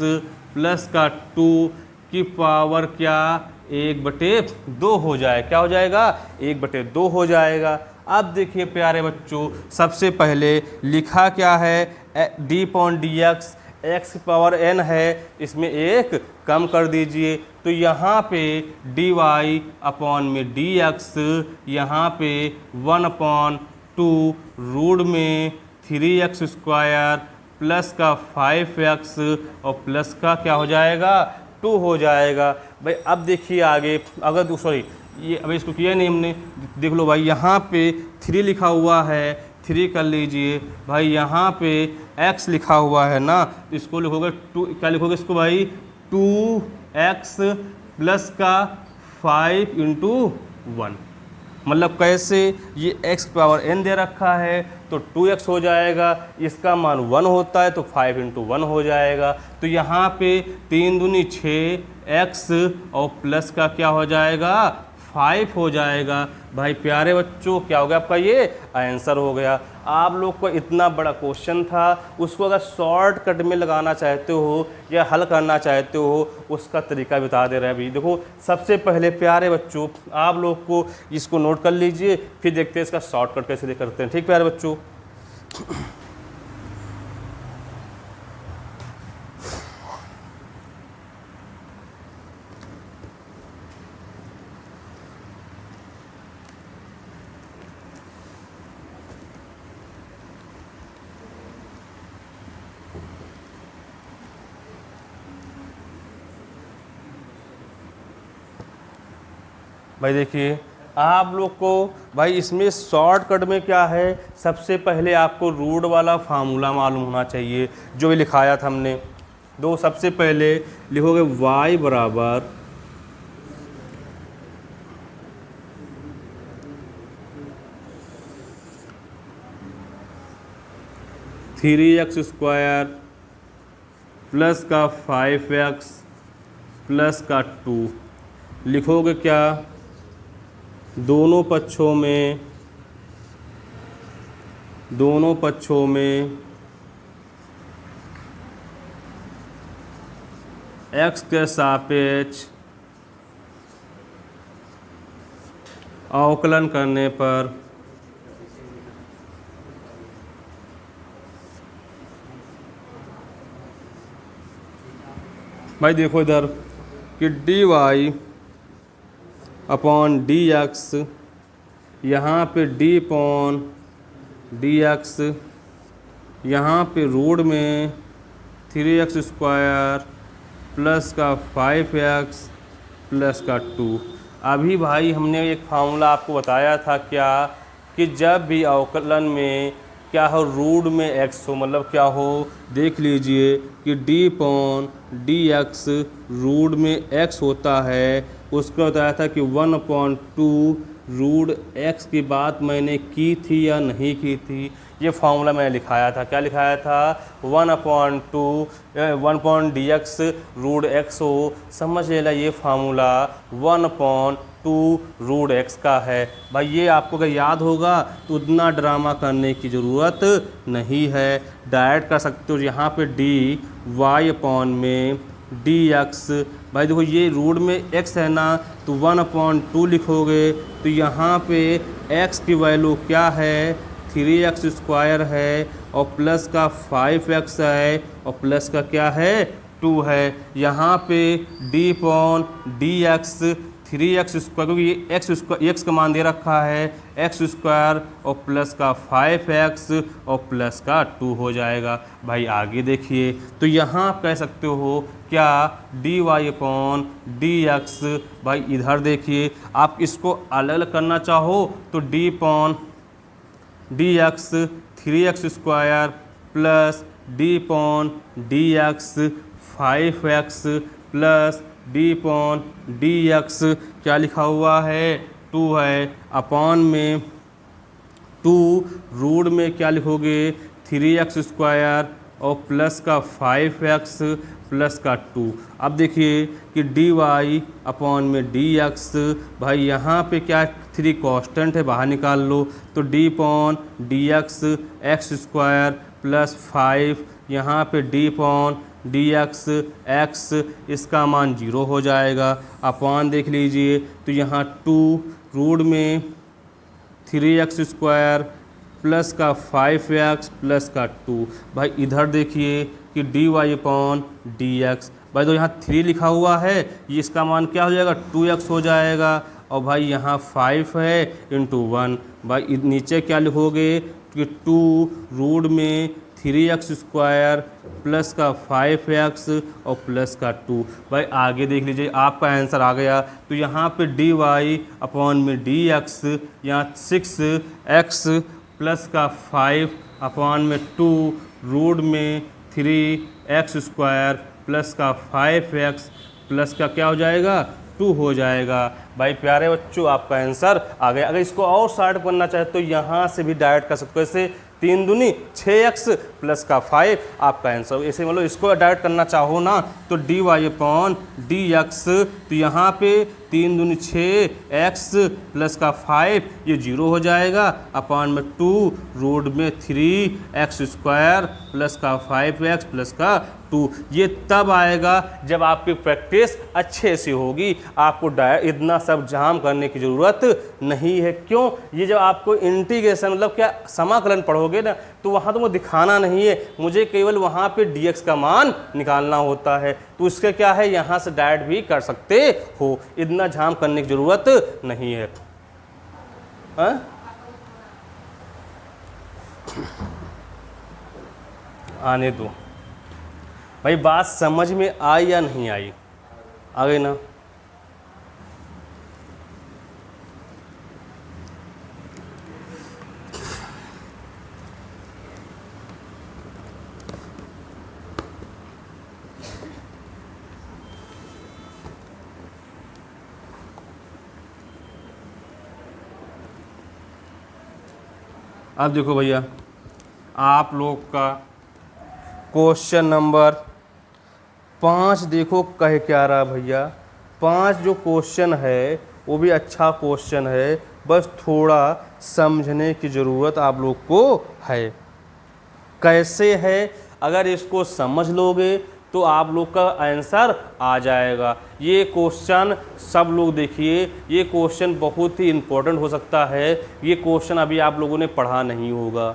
[SPEAKER 1] प्लस का 2 की पावर क्या, 1/2 हो जाए, क्या हो जाएगा, 1/2 हो जाएगा। अब देखिए प्यारे बच्चों, सबसे पहले लिखा क्या है, d/dx x⁴n है, इसमें एक कम कर दीजिए, तो यहाँ पे dy/dx यहाँ पे 1/2 रूट में 3x² प्लस का 5x और प्लस का क्या हो जाएगा, 2 हो जाएगा। भाई अब देखिए आगे, अगर सॉरी ये अभी इसको किया नहीं हमने, देख लो भाई यहाँ पे 3 लिखा हुआ है, 3 कर लीजिए। भाई यहाँ पे x लिखा हुआ है ना, तो इसको लिखोगे 2, क्या लिखोगे इसको भाई, 2x प्लस का 5 × 1, मतलब कैसे, ये x⁴n दे रखा है तो 2x हो जाएगा, इसका मान 1 होता है तो 5 × 1 हो जाएगा। तो यहाँ पे 3 दूनी 6 x और प्लस का क्या हो जाएगा, 5 हो जाएगा। भाई प्यारे बच्चों क्या हो गया आपका, ये आंसर हो गया। आप लोग को इतना बड़ा क्वेश्चन था, उसको अगर शॉर्टकट में लगाना चाहते हो या हल करना चाहते हो, उसका तरीका बता दे रहा है। भाई देखो सबसे पहले प्यारे बच्चों आप लोग को इसको नोट कर लीजिए, फिर देखते हैं इसका शॉर्टकट कैसे करते हैं। ठीक प्यारे बच्चों, भाई देखिए आप लोग को, भाई इसमें शॉर्टकट में क्या है, सबसे पहले आपको रूट वाला फार्मूला मालूम होना चाहिए जो भी लिखाया था हमने। दो सबसे पहले लिखोगे y बराबर (3x² प्लस का 5x प्लस का 2) लिखोगे क्या, दोनों पक्षों में x के सापेक्ष अवकलन करने पर भाई देखो इधर कि dy/dx यहाँ पे d/dx यहाँ पे रूट में 3x² प्लस का 5x प्लस का 2। अभी भाई हमने एक फार्मूला आपको बताया था क्या, कि जब भी अवकलन में क्या हो, रूट में एक्स हो, मतलब क्या हो, देख लीजिए कि D upon D X root में एक्स होता है। उसका बताया था कि 1/2 रूट एक्स की बात मैंने की थी या नहीं की थी, ये फॉर्मूला मैंने लिखाया था। क्या लिखाया था, 1/2 1/dx रूट एक्स हो, समझ लेना ये फार्मूला 1/2 रूट एक्स का है। भाई ये आपको अगर याद होगा तो उतना ड्रामा करने की ज़रूरत नहीं है, डायरेक्ट कर सकते हो। यहाँ पे डी वाई अपॉन में डी एक्स, भाई देखो ये रूट में x है ना, तो 1/2 लिखोगे तो यहाँ पे x की वैल्यू क्या है, 3x² है, और प्लस का 5x है, और प्लस का क्या है, 2 है। यहाँ पे d upon D x 3x², क्योंकि ये x का मान दे रखा है, x² और प्लस का 5x और प्लस का 2 हो जाएगा। भाई आगे देखिए, तो यहाँ आप कह सकते हो क्या, dy अपॉन dx, भाई इधर देखिए, आप इसको अलग अलग करना चाहो तो d upon dx 3x² plus d upon dx 5x plus d upon dx क्या लिखा हुआ है, 2 है, अपॉन में 2 रूट में क्या लिखोगे, 3x² और प्लस का 5x प्लस का 2। अब देखिए कि dy अपॉन में dx, भाई यहाँ पे क्या 3 कांस्टेंट है, बाहर निकाल लो, तो d upon dx x² plus 5, यहाँ पे d अपॉन dx x, इसका मान 0 हो जाएगा। अपॉन देख लीजिए तो यहाँ 2 रूट में 3x² प्लस का 5x प्लस का 2। भाई इधर देखिए कि dy अपॉन dx, भाई तो यहाँ 3 लिखा हुआ है, ये इसका मान क्या हो जाएगा, 2x हो जाएगा, और भाई यहाँ 5 है इंटू 1, भाई नीचे क्या लिखोगे कि 2 रूट में 3x² प्लस का 5x और प्लस का 2। भाई आगे देख लीजिए, आपका आंसर आ गया। तो यहाँ पे dy अपॉन में dx, यहाँ 6x प्लस का 5 अपॉन में 2 रूट में 3x² प्लस का 5x प्लस का क्या हो जाएगा, 2 हो जाएगा। भाई प्यारे बच्चों, आपका आंसर आ गया। अगर इसको और शार्ट करना चाहे तो यहाँ से भी डायरेक्ट कर सकते हो, ऐसे 3 दूनी 6x प्लस का 5 आपका आंसर। ऐसे मतलब इसको डायरेक्ट करना चाहो ना तो dy अपॉन dx, तो यहाँ पे 3 दूनी 6x प्लस का 5, ये 0 हो जाएगा, अपॉन में 2 रूट में 3x² प्लस का 5x प्लस का 2। ये तब आएगा जब आपकी प्रैक्टिस अच्छे से होगी, आपको इतना सब जाम करने की ज़रूरत नहीं है। क्यों, ये जब आपको इंटीग्रेशन मतलब क्या समाकलन पढ़ोगे ना, तो वहाँ तो मुझे दिखाना नहीं है, मुझे केवल वहाँ पे dx का मान निकालना होता है। तो उसके क्या है, यहाँ से डायरेक्ट भी कर सकते हो, इतना जाम करने की ज़रूरत नहीं है। आने दो भाई, बात समझ में आई या नहीं आई, आ गई ना। अब देखो भैया, आप लोग का क्वेश्चन नंबर 5 देखो कह क्या रहा भैया। 5 जो क्वेश्चन है वो भी अच्छा क्वेश्चन है, बस थोड़ा समझने की ज़रूरत आप लोग को है। कैसे है, अगर इसको समझ लोगे तो आप लोग का आंसर आ जाएगा। ये क्वेश्चन सब लोग देखिए, ये क्वेश्चन बहुत ही इम्पोर्टेंट हो सकता है। ये क्वेश्चन अभी आप लोगों ने पढ़ा नहीं होगा।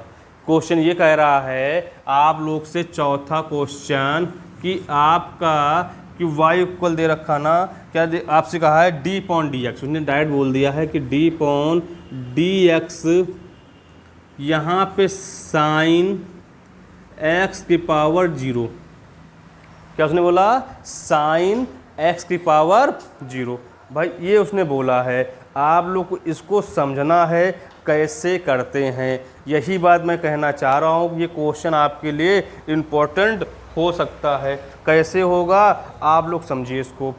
[SPEAKER 1] क्वेश्चन ये कह रहा है आप लोग से, चौथा क्वेश्चन, कि आपका कि y इक्वल दे रखा ना, क्या आपसे कहा है d अपॉन डी एक्स, उसने डायरेक्ट बोल दिया है कि d अपॉन डी एक्स, यहाँ पे साइन x की पावर 0, क्या उसने बोला, साइन x की पावर 0। भाई ये उसने बोला है, आप लोग को इसको समझना है, कैसे करते हैं, यही बात मैं कहना चाह रहा हूँ। ये क्वेश्चन आपके लिए इम्पोर्टेंट हो सकता है। कैसे होगा आप लोग समझिए इसको।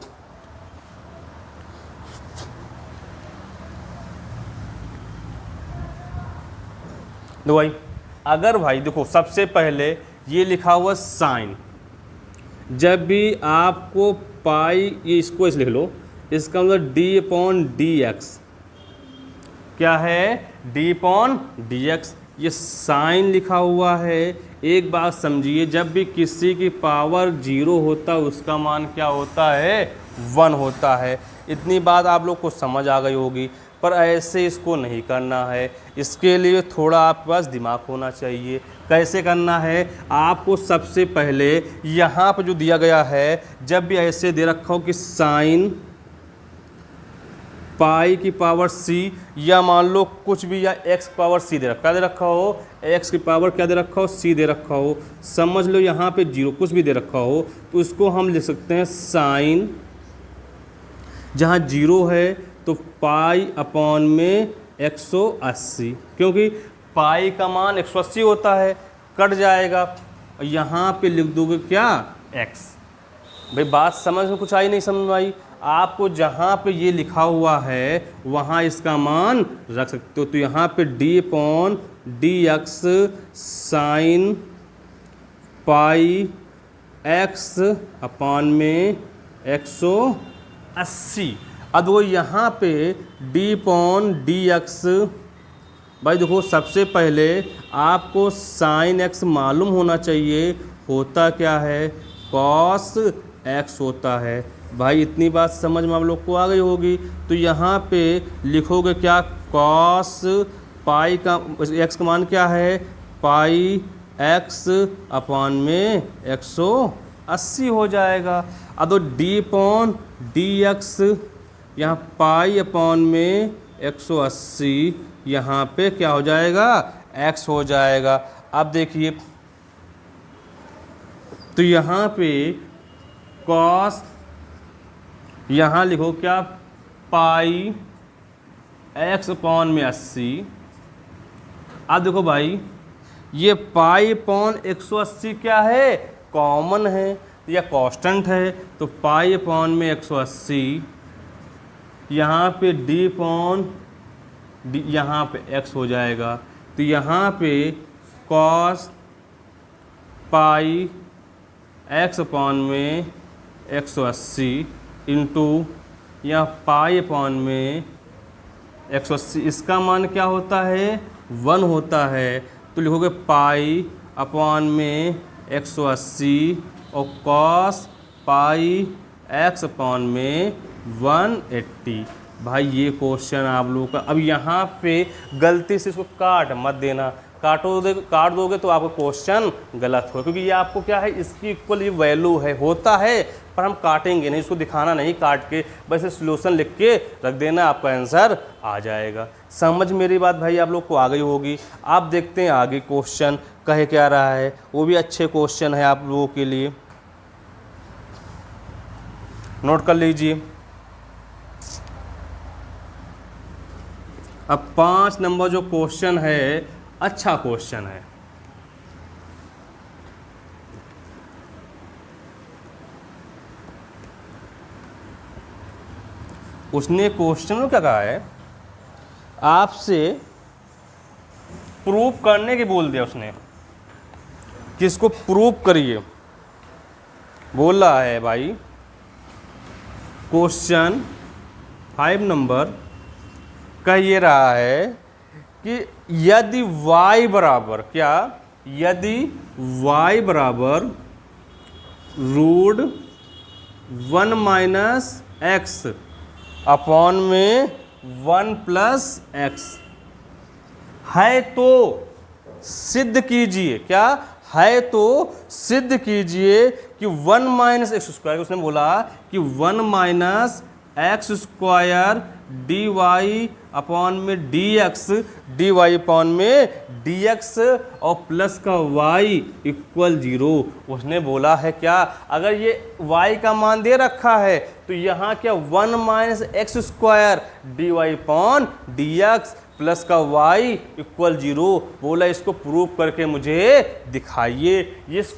[SPEAKER 1] तो भाई अगर भाई देखो सबसे पहले ये लिखा हुआ साइन, जब भी आपको पाई, ये इसको इस लिख लो, इसका मतलब डी अपॉन डी एक्स, क्या है डी अपॉन डी एक्स, ये साइन लिखा हुआ है। एक बात समझिए, जब भी किसी की पावर 0 होता है उसका मान क्या होता है 1 होता है। इतनी बात आप लोग को समझ आ गई होगी, पर ऐसे इसको नहीं करना है। इसके लिए थोड़ा आपके पास दिमाग होना चाहिए। कैसे करना है, आपको सबसे पहले यहाँ पर जो दिया गया है, जब भी ऐसे दे रखा हो कि साइन पाई की पावर सी, या मान लो कुछ भी, या एक्स पावर सी दे रखा, क्या दे रखा हो, एक्स की पावर क्या दे रखा हो, सी दे रखा हो, समझ लो यहाँ पे 0 कुछ भी दे रखा हो, तो उसको हम लिख सकते हैं साइन, जहाँ 0 है तो पाई अपॉन में 180, क्योंकि पाई का मान 180 होता है, कट जाएगा, और यहाँ पे लिख दोगे क्या x। भाई बात समझ में कुछ आई नहीं समझ में आई? आपको जहाँ पे ये लिखा हुआ है वहाँ इसका मान रख सकते हो। तो यहाँ पे D upon D X sine pi x upon में 180। अब वो यहाँ पे डी अपॉन डी एक्स, भाई देखो सबसे पहले आपको साइन x मालूम होना चाहिए, होता क्या है कॉस x होता है। भाई इतनी बात समझ में आप लोग को आ गई होगी। तो यहाँ पे लिखोगे क्या, कॉस पाई का x का मान क्या है, पाई x अपॉन में 180 हो जाएगा। अब तो डी अपॉन डी एक्स, यहाँ पाई अपॉन में 180, यहाँ पे क्या हो जाएगा x हो जाएगा। अब देखिए, तो यहाँ पे कॉस, यहाँ लिखो क्या, पाई x अपॉन में 80। अब देखो भाई ये पाई अपॉन 180 क्या है, कॉमन है या कांस्टेंट है, तो पाई अपॉन में 180, यहाँ पे डी अपॉन डी, यहाँ पे x हो जाएगा। तो यहाँ पे कॉस पाई x अपॉन में 180 इंटू यहाँ पाई अपॉन में 180, इसका मान क्या होता है 1 होता है। तो लिखोगे पाई अपॉन में 180 और कॉस पाई x अपॉन में 180। भाई ये क्वेश्चन आप लोगों का। अब यहाँ पे गलती से इसको काट मत देना, काट दोगे तो आपका क्वेश्चन गलत हो, क्योंकि ये आपको क्या है, इसकी इक्वल ये वैल्यू है, होता है, पर हम काटेंगे नहीं, इसको दिखाना नहीं काट के, बस सॉल्यूशन लिख के रख देना, आपका आंसर आ जाएगा। समझ मेरी बात भाई आप लोग को आ गई होगी। आप देखते हैं आगे क्वेश्चन कहे क्या रहा है, वो भी अच्छे क्वेश्चन है आप लोगों के लिए, नोट कर लीजिए। अब 5 नंबर जो क्वेश्चन है, अच्छा क्वेश्चन है। उसने क्वेश्चन में क्या कहा है, आपसे प्रूफ करने की बोल दिया उसने, किसको प्रूफ करिए बोल रहा है भाई। क्वेश्चन 5 नंबर कह ये रहा है कि यदि y बराबर क्या, यदि y बराबर √1 माइनस एक्स अपॉन में 1 प्लस एक्स है, तो सिद्ध कीजिए, क्या है तो सिद्ध कीजिए कि 1 माइनस एक्स स्क्वायर, उसने बोला कि 1 minus X square D Y upon में D X, D Y upon में डी एक्स और प्लस का y इक्वल 0। उसने बोला है क्या, अगर ये y का मान दे रखा है तो यहाँ क्या 1 minus X square D Y upon D X plus का y इक्वल 0। बोला इसको प्रूव करके मुझे दिखाइए। इस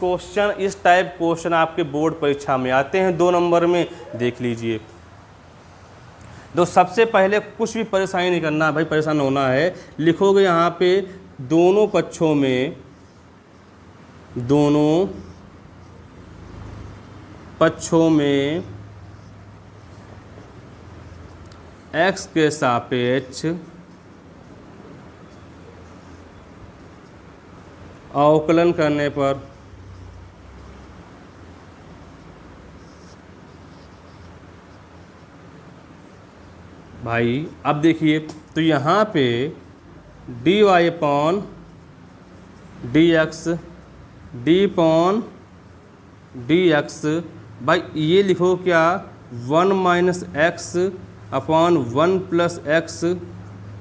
[SPEAKER 1] टाइप क्वेश्चन आपके बोर्ड परीक्षा में आते हैं 2 नंबर में, देख लीजिए। तो सबसे पहले कुछ भी परेशानी नहीं करना है भाई, परेशान होना है। लिखोगे यहाँ पे दोनों पक्षों में x के सापेक्ष अवकलन करने पर भाई अब देखिए, तो यहाँ पे dy अपॉन dx dx भाई ये लिखो क्या 1 minus X upon 1 plus x.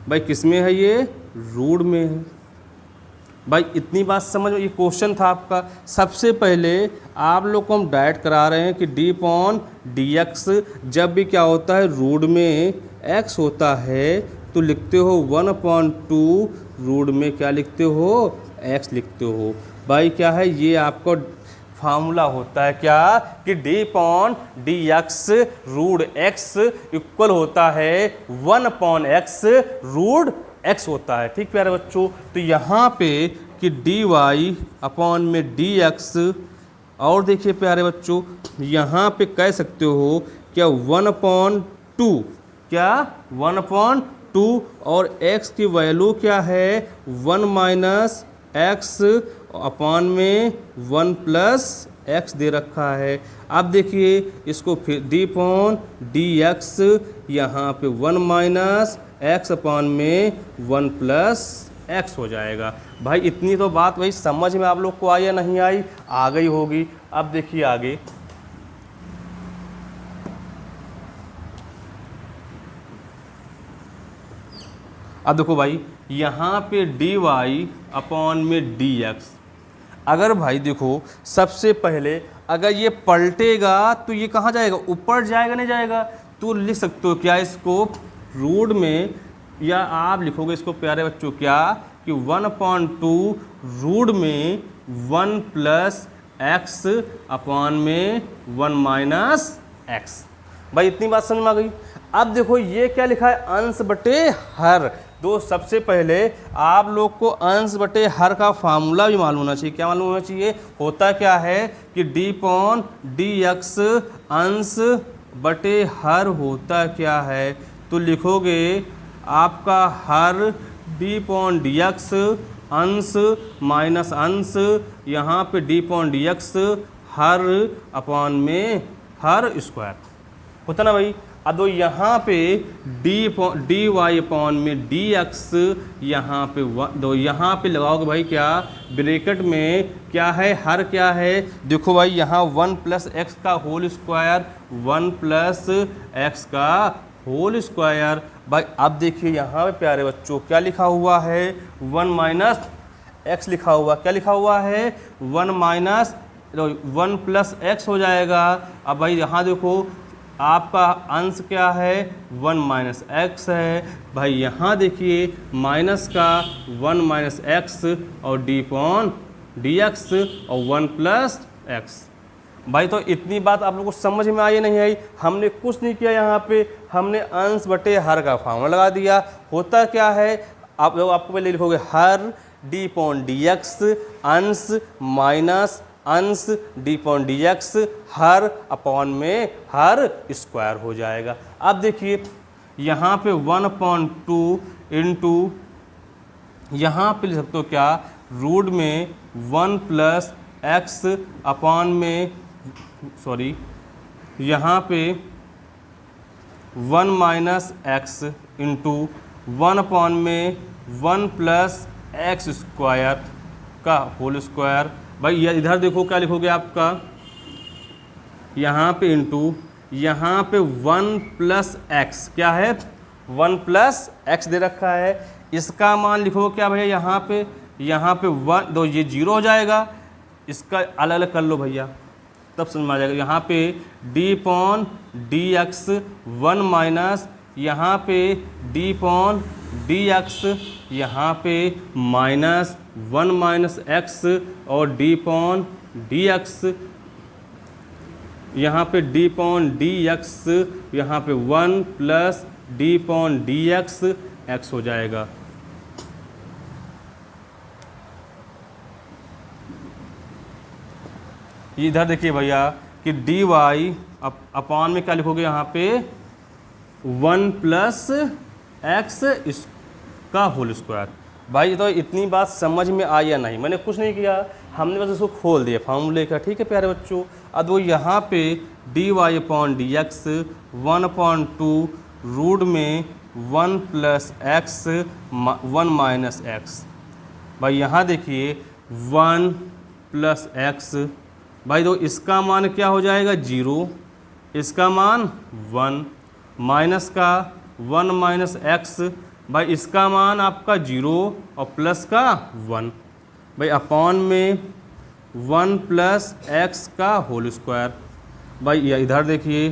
[SPEAKER 1] भाई किस में है ये? रूट में है। भाई इतनी बात समझ में, ये क्वेश्चन था आपका। सबसे पहले आप लोग को हम डायरेक्ट करा रहे हैं कि डी अपॉन डी एक्स जब भी क्या होता है रूट में x होता है तो लिखते हो 1/2, रूट में क्या लिखते हो? x लिखते हो। भाई क्या है ये आपको फार्मूला होता है क्या कि D upon D X root X equal होता है 1/x रूट x होता है। ठीक प्यारे बच्चों, तो यहाँ पे कि डी वाई अपॉन में डी एक्स, और देखिए प्यारे बच्चों यहाँ पे कह सकते हो क्या 1/2, क्या 1/2, और x की वैल्यू क्या है 1 माइनस एक्स अपॉन में 1 प्लस एक्स दे रखा है। अब देखिए इसको फिर डी अपॉन डी एक्स, यहाँ पे 1 माइनस एक्स अपॉन में 1 प्लस एक्स हो जाएगा। भाई इतनी तो बात भाई समझ में आप लोग को आई या नहीं आई? आ गई होगी। अब देखिए आगे, अब देखो भाई यहाँ पे डी वाई अपॉन में डी एक्स, अगर भाई देखो सबसे पहले अगर ये पलटेगा तो ये कहाँ जाएगा? ऊपर जाएगा, नहीं जाएगा? तो लिख सकते हो क्या इसको रूट में, या आप लिखोगे इसको प्यारे बच्चों क्या कि 1/2 रूट में 1 प्लस एक्स अपॉन में 1 माइनस एक्स। भाई इतनी बात समझ में आ गई। अब देखो ये क्या लिखा है? अंश बटे हर। तो सबसे पहले आप लोग को अंश बटे हर का फार्मूला भी मालूम होना चाहिए। क्या मालूम होना चाहिए? होता क्या है कि डी अपॉन डी एक्स अंश बटे हर होता क्या है? तो लिखोगे आपका हर डी अपॉन डी एक्स अंश माइनस अंश, यहाँ पे डी अपॉन डी एक्स हर अपॉन में हर स्क्वायर होता ना भाई। अब दो यहाँ पे डी वाई अपॉन में डी एक्स, यहाँ पे दो यहाँ पे लगाओगे भाई क्या ब्रैकेट में क्या है? हर क्या है? देखो भाई यहाँ 1 प्लस एक्स का होल स्क्वायर, 1 प्लस एक्स का होल स्क्वायर। भाई अब देखिए यहाँ पे प्यारे बच्चों क्या लिखा हुआ है? 1 माइनस एक्स लिखा हुआ। क्या लिखा हुआ है? 1 माइनस 1 प्लस एक्स हो जाएगा। अब भाई यहाँ देखो आपका अंश क्या है? 1 माइनस एक्स है। भाई यहाँ देखिए माइनस का 1 माइनस एक्स और डी अपॉन डी एक्स और 1 प्लस एक्स। भाई तो इतनी बात आप लोगों को समझ में आई नहीं आई? हमने कुछ नहीं किया, यहाँ पे हमने अंश बटे हर का फॉर्मूला लगा दिया। होता क्या है आप लोग, आपको पहले लिखोगे हर डी अपॉन डी एक्स अंश माइनस अंश डी अपॉन डी एक्स हर अपॉन में हर स्क्वायर हो जाएगा। अब देखिए यहाँ पे 1/2 इंटू यहाँ पे लिख सकते हो क्या रूट में 1 प्लस एक्स अपॉन में, सॉरी यहाँ पे 1 माइनस एक्स इंटू 1 अपॉन में 1 प्लस एक्स स्क्वायर का होल स्क्वायर। भाई ये इधर देखो क्या लिखोगे आपका यहाँ पे इंटू यहाँ पे 1 प्लस एक्स, क्या है 1 प्लस एक्स दे रखा है, इसका मान लिखो क्या भैया यहाँ पे 1 दो ये 0 हो जाएगा, इसका अलग अलग कर लो भैया तब समझ में आ जाएगा। यहाँ पे D upon D X 1 minus यहाँ पे डी पॉन डी एक्स, यहाँ पे -1 माइनस एक्स और डी पॉन डी एक्स, यहाँ पे डी पॉन डी एक्स, यहाँ पे 1 plus D upon D X हो जाएगा। इधर देखिए भैया कि डी वाई अपॉन में क्या लिखोगे यहाँ पे 1 प्लस एक्स इसका होल स्क्वायर। भाई तो इतनी बात समझ में आई या नहीं? मैंने कुछ नहीं किया, हमने बस इसको खोल दिया फॉर्मूले का। ठीक है प्यारे बच्चों, अब वो यहाँ पे D Y upon D X 1/2 root में 1 प्लस एक्स 1 माइनस एक्स। भाई यहाँ देखिए 1 प्लस एक्स, भाई तो इसका मान क्या हो जाएगा 0, इसका मान 1, माइनस का 1 माइनस एक्स, भाई इसका मान आपका 0 और प्लस का 1, भाई अपॉन में 1 प्लस एक्स का होल स्क्वायर। भाई इधर देखिए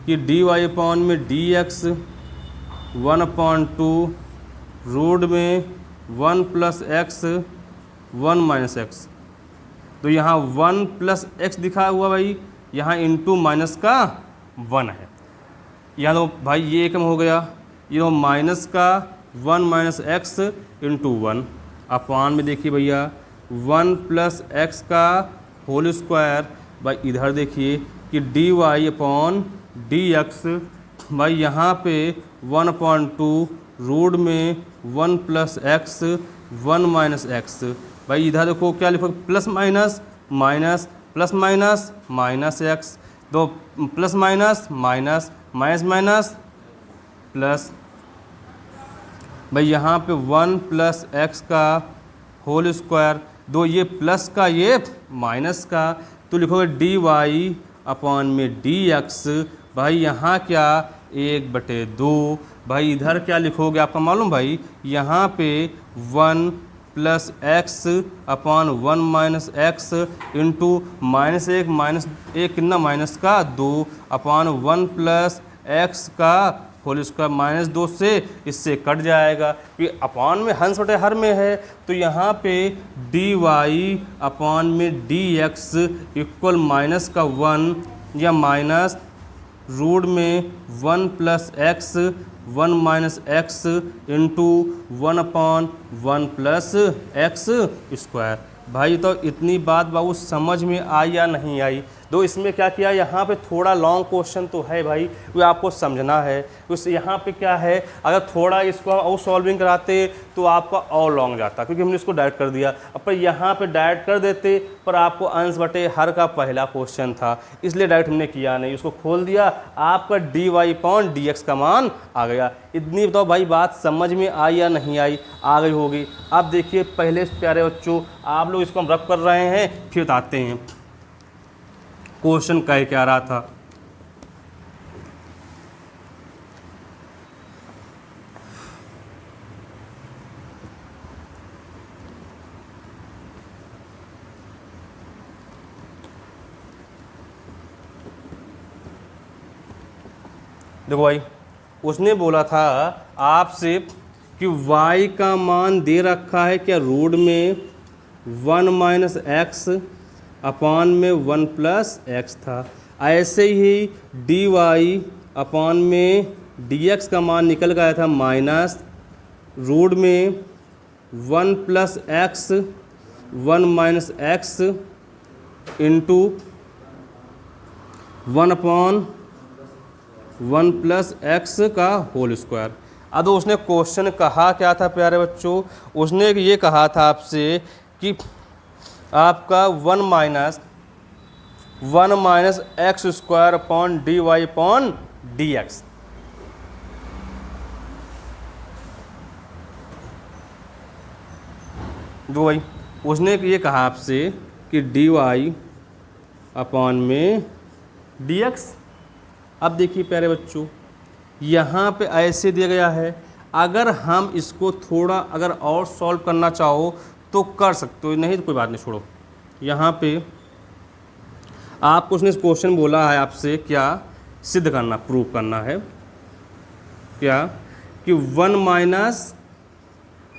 [SPEAKER 1] कि डी वाई अपॉन में डी एक्स 1/2 रूट में 1 प्लस एक्स 1 माइनस एक्स, तो यहाँ 1 प्लस एक्स दिखा हुआ भाई, यहाँ इंटू माइनस का 1 है। यहाँ तो भाई ये कम हो गया, ये तो माइनस का 1 माइनस एक्स इंटू 1 अपॉन में देखिए भैया 1 प्लस एक्स का होल स्क्वायर। भाई इधर देखिए कि D Y upon D X, भाई यहाँ पे 1/2 रूट में 1 प्लस एक्स 1 माइनस एक्स। भाई इधर देखो क्या लिखो, plus minus minus plus minus minus X, तो plus minus minus minus minus plus, भाई यहाँ पे 1 प्लस एक्स का होल स्क्वायर, दो ये प्लस का ये माइनस का, तो लिखोगे डी वाई अपॉन में डी एक्स, भाई यहाँ क्या 1/2। भाई इधर क्या लिखोगे आपका मालूम भाई, यहाँ पे 1 plus X upon 1 minus X into -1 कितना माइनस का 2 अपॉन 1 प्लस एक्स का होल स्क्वायर -2 से इससे कट जाएगा, क्योंकि अपॉन में हंस बटे हर में है, तो यहाँ पे डी वाई अपॉन में डी एक्स इक्वल माइनस का 1 या माइनस रूट में 1 plus x 1 minus X into 1/1 plus x square. भाई तो इतनी बात बाबू समझ में आई या नहीं आई? दो इसमें क्या किया, यहाँ पे थोड़ा लॉन्ग क्वेश्चन तो है भाई, वो आपको समझना है। उस यहाँ पे क्या है, अगर थोड़ा इसको और सॉल्विंग कराते तो आपका और लॉन्ग जाता, क्योंकि हमने इसको डायरेक्ट कर दिया। अब पर यहाँ पे डायरेक्ट कर देते, पर आपको अंश बटे हर का पहला क्वेश्चन था, इसलिए डायरेक्ट हमने किया नहीं, उसको खोल दिया, आपका D Y upon D X का मान आ गया। इतनी बताओ भाई बात समझ में आई या नहीं आई? आ गई होगी। अब देखिए पहले प्यारे बच्चों, आप लोग इसको हम रब कर रहे हैं, फिर बताते हैं क्वेश्चन कह क्या रहा था। देखो भाई, उसने बोला था आपसे कि y का मान दे रखा है क्या, रूट में 1 माइनस एक्स अपॉन में 1 प्लस एक्स था। ऐसे ही डी वाई अपॉन में डी एक्स का मान निकल गया था माइनस रूट में 1 plus x 1 minus X into 1/1 plus X का होल स्क्वायर। अब उसने क्वेश्चन कहा क्या था प्यारे बच्चों, उसने ये कहा था आपसे कि आपका 1 minus X square upon D Y upon D X. दो भाई, उसने ये कहा आपसे कि डी वाई अपॉन में डी एक्स। अब देखिए प्यारे बच्चों, यहाँ पे ऐसे दिया गया है, अगर हम इसको थोड़ा अगर और सॉल्व करना चाहो तो कर सकते हो, नहीं तो कोई बात नहीं, छोड़ो। यहाँ पे आपको उसने क्वेश्चन बोला है आपसे क्या सिद्ध करना, प्रूव करना है। क्या कि 1 माइनस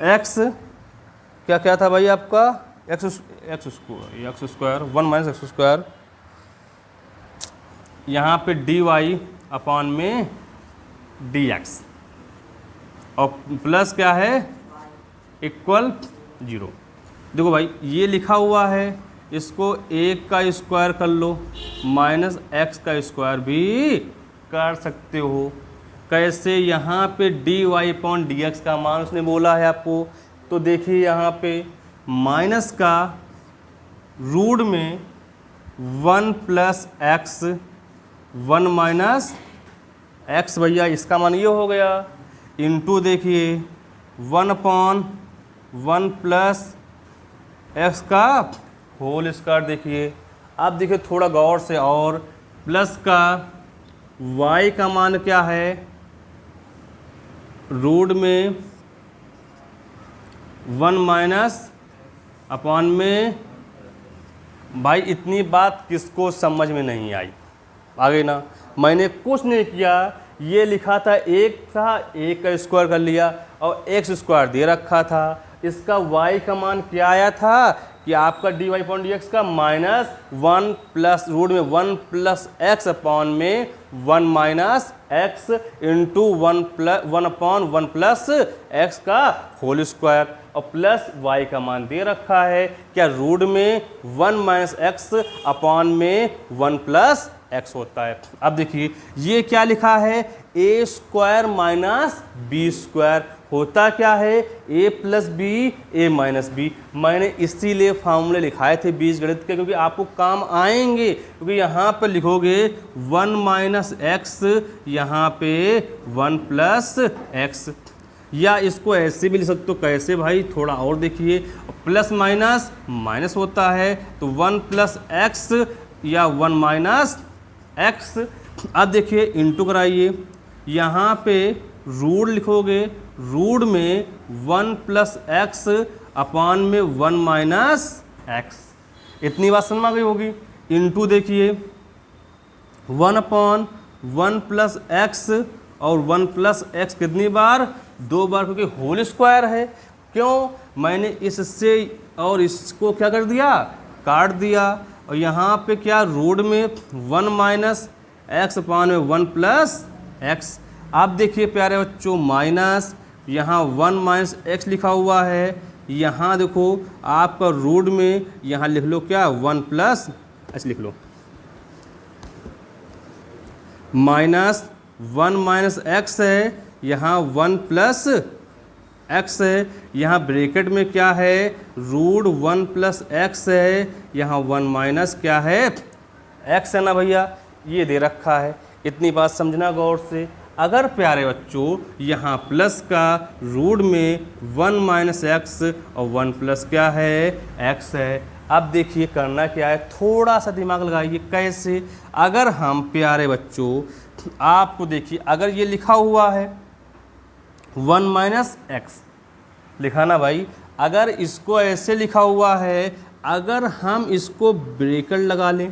[SPEAKER 1] एक्स क्या क्या था भाई आपका x square 1 minus X square, यहाँ पे डी वाई अपॉन में डी एक्स और प्लस क्या है इक्वल 0। देखो भाई ये लिखा हुआ है, इसको 1 का स्क्वायर कर लो, माइनस एक्स का स्क्वायर भी कर सकते हो। कैसे? यहाँ पे D Y upon D X का मान उसने बोला है आपको, तो देखिए यहाँ पे माइनस का रूट में 1 प्लस एक्स 1 माइनस एक्स भैया इसका मान ये हो गया, इंटू देखिए 1 अपॉन 1 प्लस एक्स का होल स्क्वायर। देखिए अब देखिए थोड़ा गौर से, और प्लस का y का मान क्या है, रूट में 1 माइनस अपॉन में। भाई इतनी बात किसको समझ में नहीं आई? आगे ना मैंने कुछ नहीं किया, ये लिखा था एक था, एक का स्क्वायर कर लिया और एक्स स्क्वायर दे रखा था। इसका y का मान क्या आया था कि आपका D Y upon D X का माइनस 1 प्लस रूट में 1 प्लस एक्स अपॉन में 1 minus X into 1 upon 1 plus X का होल स्क्वायर और प्लस y का मान दे रखा है क्या, रूट में 1 माइनस एक्स अपॉन में 1 प्लस एक्स होता है। अब देखिए ये क्या लिखा है, ए स्क्वायर माइनस बी स्क्वायर होता क्या है, ए प्लस बी ए माइनस बी। मैंने इसीलिए फार्मूले लिखाए थे बीजगणित के, क्योंकि आपको काम आएंगे। क्योंकि यहाँ पर लिखोगे 1 माइनस एक्स, यहाँ पे 1 प्लस एक्स, या इसको ऐसे भी लिख सकते हो। कैसे भाई? थोड़ा और देखिए, प्लस माइनस माइनस होता है तो 1 प्लस एक्स या 1 माइनस एक्स। अब देखिए इंटू कराइए, यहाँ पे रूट लिखोगे, रूट में 1 प्लस एक्स अपॉन में 1 माइनस एक्स। इतनी बात समझ में आ गई होगी। इंटू देखिए 1 अपॉन 1 प्लस एक्स और 1 प्लस एक्स कितनी बार? 2 बार, क्योंकि होल स्क्वायर है। क्यों? मैंने इससे और इसको क्या कर दिया, काट दिया। और यहाँ पे क्या, रूट में 1 माइनस एक्स अपॉन में 1 प्लस एक्स। आप देखिए प्यारे बच्चों, माइनस यहाँ 1 माइनस एक्स लिखा हुआ है, यहाँ देखो आपका रूट में यहाँ लिख लो क्या, 1 प्लस एक्स लिख लो, माइनस 1 माइनस एक्स है, यहाँ 1 प्लस एक्स है, यहाँ ब्रैकेट में क्या है, रूट 1 प्लस एक्स है, यहाँ 1 माइनस क्या है, एक्स है ना भैया, ये दे रखा है। इतनी बात समझना गौर से। अगर प्यारे बच्चों यहाँ प्लस का रूट में 1 माइनस एक्स और 1 प्लस क्या है, एक्स है। अब देखिए करना क्या है, थोड़ा सा दिमाग लगाइए। कैसे? अगर हम प्यारे बच्चों आपको देखिए, अगर ये लिखा हुआ है 1 माइनस एक्स लिखा ना भाई, अगर इसको ऐसे लिखा हुआ है, अगर हम इसको ब्रैकेट लगा लें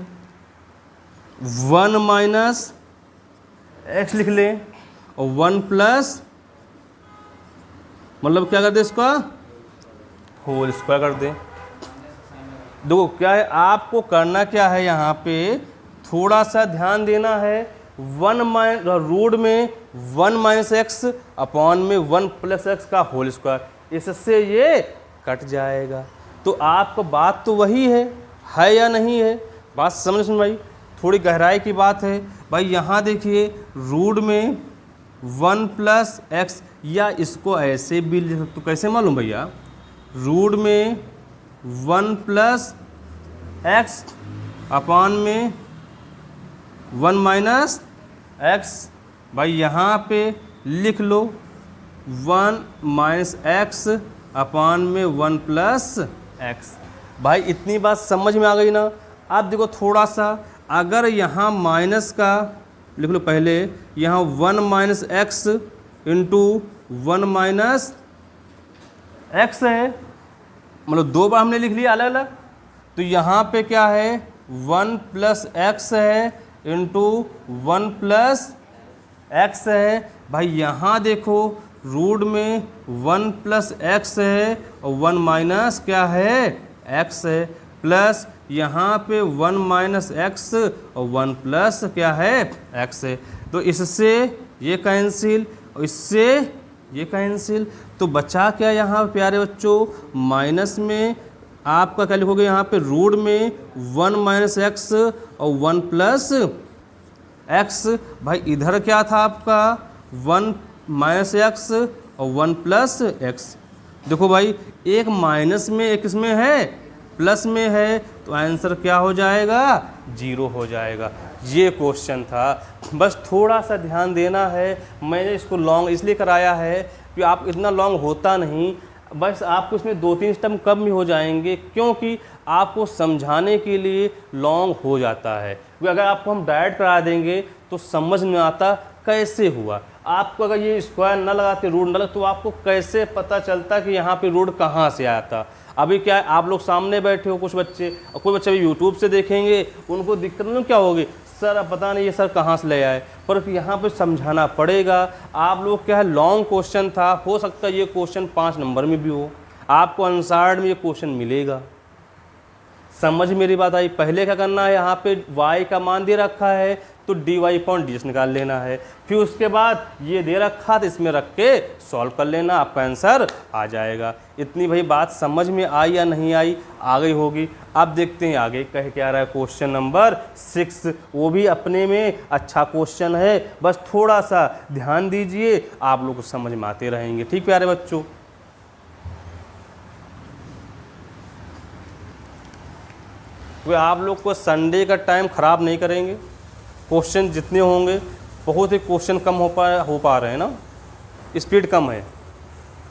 [SPEAKER 1] 1 माइनस एक्स लिख लें और 1 प्लस, मतलब क्या कर दे, इसका होल स्क्वायर कर दें। देखो क्या है, आपको करना क्या है, यहाँ पे थोड़ा सा ध्यान देना है। 1 माइनस रूट में 1 माइनस एक्स अपॉन में 1 प्लस एक्स का होल स्क्वायर, इससे ये कट जाएगा। तो आपको बात तो वही है या नहीं है? बात समझ भाई, थोड़ी गहराई की बात है भाई। यहाँ देखिए रूट में 1 प्लस एक्स, या इसको ऐसे भी लिख सकते, तो कैसे मालूम भैया, रूट में 1 प्लस एक्स अपॉन में 1 माइनस एक्स। भाई यहाँ पे लिख लो 1 माइनस एक्स अपॉन में 1 प्लस एक्स। भाई इतनी बात समझ में आ गई ना? आप देखो थोड़ा सा, अगर यहाँ माइनस का लिख लो पहले, यहाँ 1 minus X into 1 minus x है, मतलब 2 बार हमने लिख लिया अलग अलग। तो यहाँ पे क्या है, 1 प्लस एक्स है इंटू 1 प्लस x है भाई, यहाँ देखो रूट में 1 प्लस एक्स है और 1 माइनस क्या है x है, प्लस यहाँ पे 1 माइनस एक्स और 1 प्लस क्या है x है। तो इससे ये कैंसिल और इससे ये कैंसिल, तो बचा क्या यहाँ प्यारे बच्चों, माइनस में आपका क्या लिखोगे यहाँ पे रूट में 1 माइनस एक्स और 1 प्लस एक्स। भाई इधर क्या था आपका 1 माइनस एक्स और 1 प्लस एक्स। देखो भाई एक माइनस में एक इसमें है प्लस में है, तो आंसर क्या हो जाएगा 0 हो जाएगा। ये क्वेश्चन था, बस थोड़ा सा ध्यान देना है। मैंने इसको लॉन्ग इसलिए कराया है कि आप इतना लॉन्ग होता नहीं, बस आपको इसमें 2-3 स्टेप कम भी हो जाएंगे, क्योंकि आपको समझाने के लिए लॉन्ग हो जाता है। क्योंकि अगर आपको हम डायरेक्ट करा देंगे तो समझ में आता कैसे हुआ। आपको अगर ये स्क्वायर न लगाते, रूट न लगा, तो आपको कैसे पता चलता कि यहाँ पे रूट कहाँ से आया था। अभी क्या है, आप लोग सामने बैठे हो कुछ बच्चे, और कोई बच्चे भी यूट्यूब से देखेंगे, उनको दिक्कत नहीं क्या होगी, सर अब पता नहीं ये सर कहाँ से ले आए, पर यहाँ पे समझाना पड़ेगा। आप लोग क्या है लॉन्ग क्वेश्चन था, हो सकता है ये क्वेश्चन 5 नंबर में भी हो, आपको अनसार्ड में ये क्वेश्चन मिलेगा। समझ मेरी बात आई। पहले क्या करना है, यहाँ पे y का मान दे रखा है तो dy/ds निकाल लेना है, फिर उसके बाद ये दे रखा तो इसमें रख के सॉल्व कर लेना, आपका आंसर आ जाएगा। इतनी भाई बात समझ में आई या नहीं आई, आ गई होगी। अब देखते हैं आगे कह क्या रहा है क्वेश्चन नंबर 6। वो भी अपने में अच्छा क्वेश्चन है, बस थोड़ा सा ध्यान दीजिए, आप लोग को समझ में आते रहेंगे। ठीक प्यारे बच्चों, वे आप लोग को संडे का टाइम ख़राब नहीं करेंगे। क्वेश्चन जितने होंगे, बहुत ही क्वेश्चन कम हो पा रहे हैं ना, स्पीड कम है,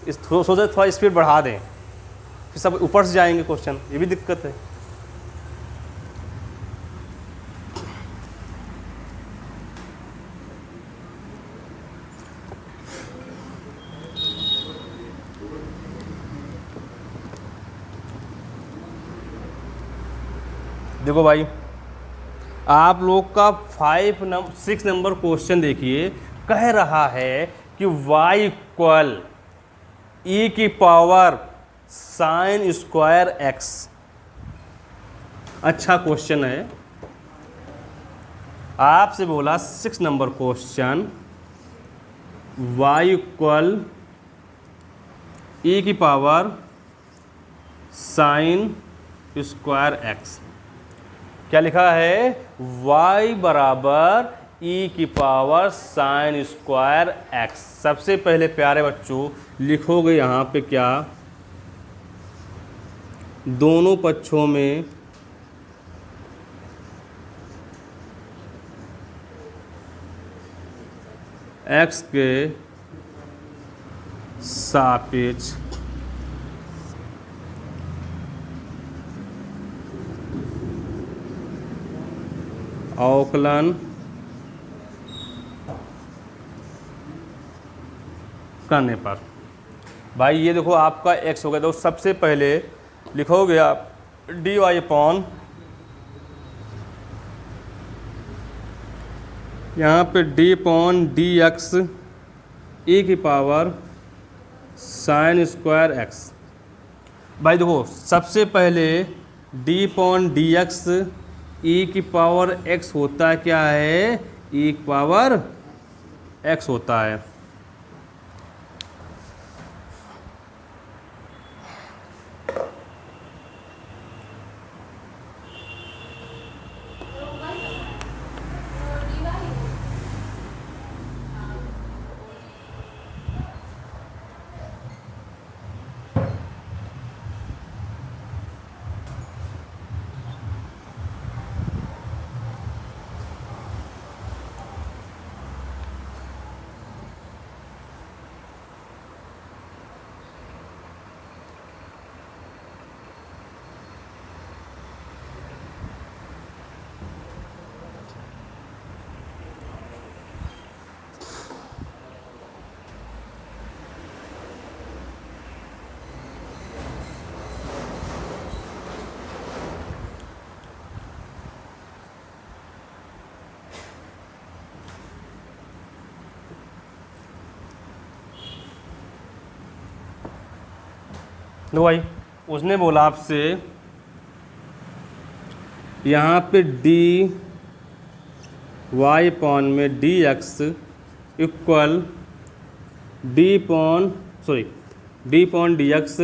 [SPEAKER 1] इस सोचे थोड़ा स्पीड बढ़ा दें, फिर सब ऊपर से जाएंगे क्वेश्चन, ये भी दिक्कत है। देखो भाई आप लोग का 6 नंबर क्वेश्चन देखिए, कह रहा है कि y इक्वल e की पावर साइन स्क्वायर x। अच्छा क्वेश्चन है, आपसे बोला 6 number question, y equal e की पावर साइन स्क्वायर x। क्या लिखा है, y बराबर e की पावर साइन स्क्वायर x। सबसे पहले प्यारे बच्चों लिखोगे यहाँ पे क्या, दोनों पक्षों में x के सापेक्ष अवकलन करने पर। भाई ये देखो आपका x हो गया, तो सबसे पहले लिखोगे आप dy अपॉन, यहाँ पे d अपॉन dx e की पावर साइन स्क्वायर x। भाई देखो सबसे पहले d अपॉन dx e की पावर x होता है, क्या है e की पावर x होता है। देखो भाई, उसने बोला आपसे यहाँ पे डी वाई पॉन में D X equal D upon D X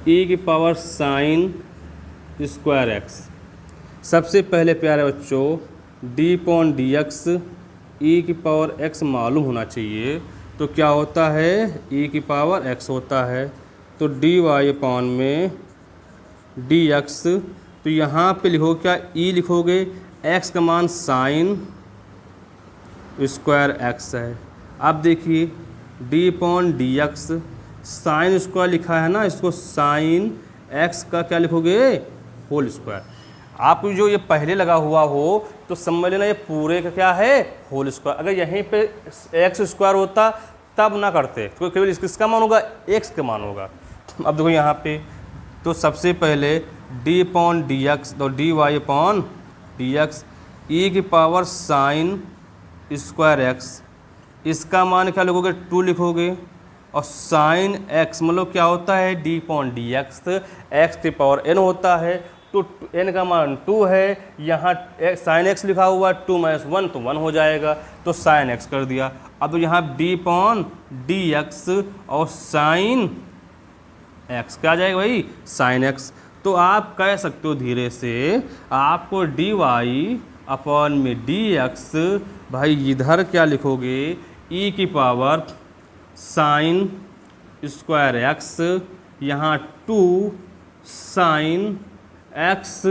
[SPEAKER 1] E की पावर साइन स्क्वायर एक्स। सबसे पहले प्यारे बच्चों D upon D X E की पावर एक्स मालूम होना चाहिए। तो क्या होता है, ई की पावर एक्स होता है। तो डी वाई पॉन में डी एक्स, तो यहाँ पे लिखो क्या, ई लिखोगे, एक्स का मान साइन स्क्वायर एक्स है। अब देखिए D upon D X, sine square लिखा है ना, इसको साइन एक्स का क्या लिखोगे, होल स्क्वायर। आप जो ये पहले लगा हुआ हो तो समझ लेना ये पूरे का क्या है, होल स्क्वायर। अगर यहीं पे एक्स स्क्वायर होता तब ना करते, तो केवल किसका मान होगा, एक्स का मान होगा। अब देखो यहाँ पे, तो सबसे पहले डी पॉन डी एक्स, तो D Y upon D X E की पावर साइन स्क्वायर एक्स, इसका मान क्या लिखोगे, 2 लिखोगे। और साइन एक्स मतलब क्या होता है, D upon D X, X की पावर एन होता है, तो एन का मान 2 है। यहाँ साइन एक्स लिखा हुआ 2 - 1 तो 1 हो जाएगा, तो साइन एक्स कर दिया। अब तो यहाँ डी पॉन डी एक्स और साइन एक्स क्या आ जाएगा भाई, साइन एक्स। तो आप कह सकते हो धीरे से, आपको डी वाई अपॉन में डी एक्स, भाई इधर क्या लिखोगे, ई की पावर साइन स्क्वायर एक्स, यहाँ 2 साइन एक्स,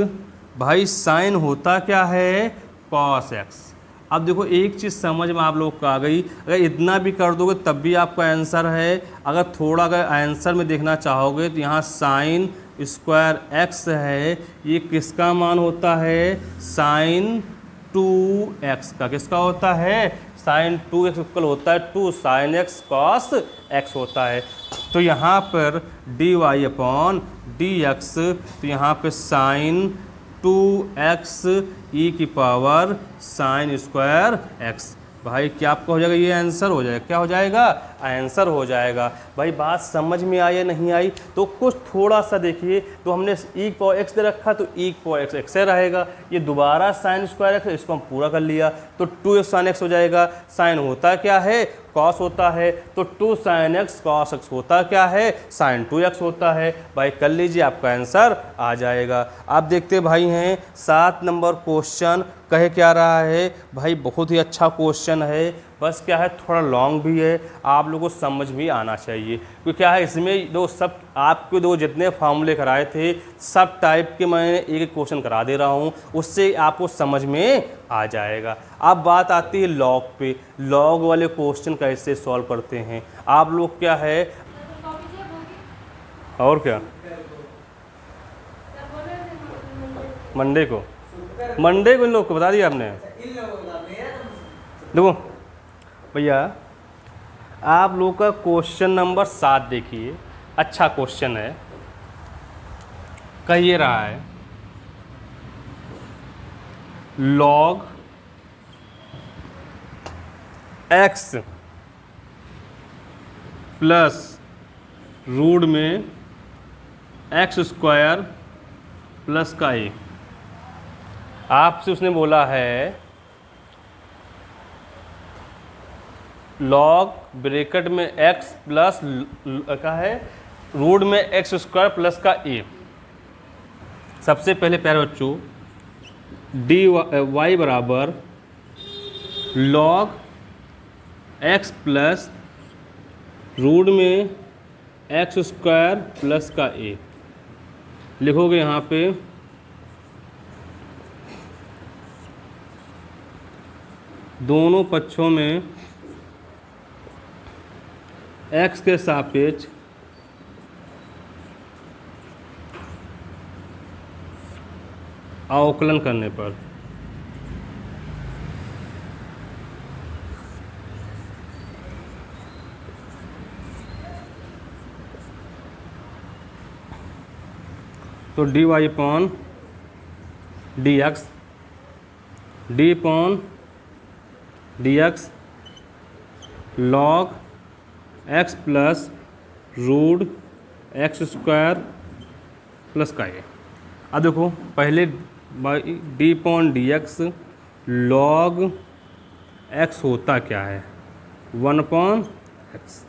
[SPEAKER 1] भाई साइन होता क्या है, कॉस एक्स। अब देखो एक चीज़ समझ में आप लोग को आ गई, अगर इतना भी कर दोगे तब भी आपका आंसर है। अगर थोड़ा अगर आंसर में देखना चाहोगे तो यहाँ साइन स्क्वायर एक्स है, ये किसका मान होता है, साइन 2x का, किसका होता है, साइन 2x इक्वल होता है 2 साइन एक्स कॉस एक्स होता है। तो यहाँ पर D Y upon D X, तो यहाँ पे साइन 2x ई की पावर साइन स्क्वायर एक्स, भाई क्या आपका हो जाएगा, ये आंसर हो जाएगा, क्या हो जाएगा, आंसर हो जाएगा। भाई बात समझ में आई या नहीं आई, तो कुछ थोड़ा सा देखिए, तो हमने ई की पावर एक्स दे रखा, तो ई की पावर एक्स एक्स रहेगा, ये दोबारा साइन स्क्वायर एक्स, इसको हम पूरा कर लिया, तो 2x साइन एक्स हो जाएगा। साइन होता क्या है, कॉस होता है, तो 2 साइन एक्स कॉस एक्स होता क्या है, साइन 2x होता है। भाई कर लीजिए, आपका आंसर आ जाएगा। आप देखते भाई हैं 7 नंबर क्वेश्चन कहे क्या रहा है, भाई बहुत ही अच्छा क्वेश्चन है, बस क्या है थोड़ा लॉन्ग भी है, आप लोगों को समझ भी आना चाहिए। क्योंकि क्या है इसमें दो सब आपके दो जितने फॉर्मूले कराए थे सब टाइप के मैंने एक एक क्वेश्चन करा दे रहा हूँ, उससे आपको समझ में आ जाएगा। अब बात आती है लॉग पे, लॉग वाले क्वेश्चन कैसे सॉल्व करते हैं आप लोग, क्या है और क्या मंडे को इन लोग को बता दिया आपने। देखो भैया आप लोग का क्वेश्चन नंबर 7 देखिए, अच्छा क्वेश्चन है, कह ये रहा है लॉग x प्लस रूट में एक्स स्क्वायर प्लस का ए। आपसे उसने बोला है लॉग ब्रैकेट में x प्लस का है रूट में एक्स स्क्वायर प्लस का ए। सबसे पहले प्यारे बच्चों डी वाई बराबर लॉग x प्लस रूट में एक्स स्क्वायर प्लस का ए लिखोगे। यहाँ पे दोनों पक्षों में x के सापेक्ष अवकलन करने पर तो D Y upon D X, D upon D x log X plus root x square plus का ए। अब देखो पहले D upon D x log X होता क्या है, 1/x।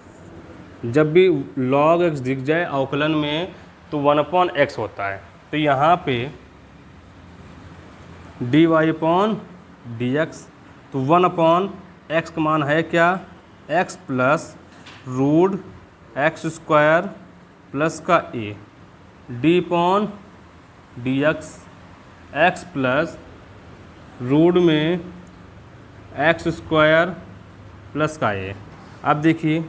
[SPEAKER 1] जब भी log x दिख जाए अवकलन में तो 1/x होता है। तो यहाँ पे dy/dx, तो 1/x का मान है क्या, x plus root x square plus का a, d/dx x plus root में एक्स स्क्वायर प्लस का a। अब देखिए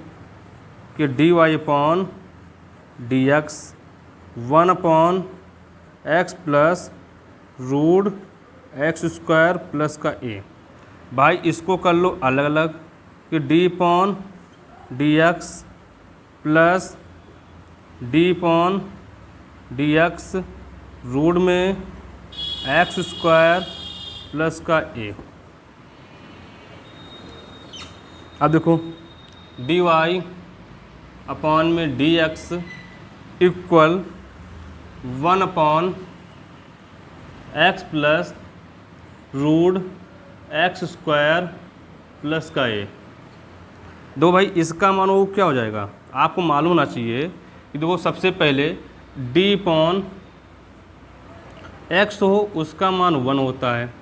[SPEAKER 1] कि dy/dx 1/x plus root x square plus का a। भाई इसको कर लो अलग अलग कि d/dx प्लस d/dx रूट में एक्स स्क्वायर प्लस का a। अब देखो dy/dx equal 1/x plus root x square plus का a। दो भाई इसका मान वो क्या हो जाएगा, आपको मालूम होना चाहिए कि देखो सबसे पहले d/x हो उसका मान 1 होता है।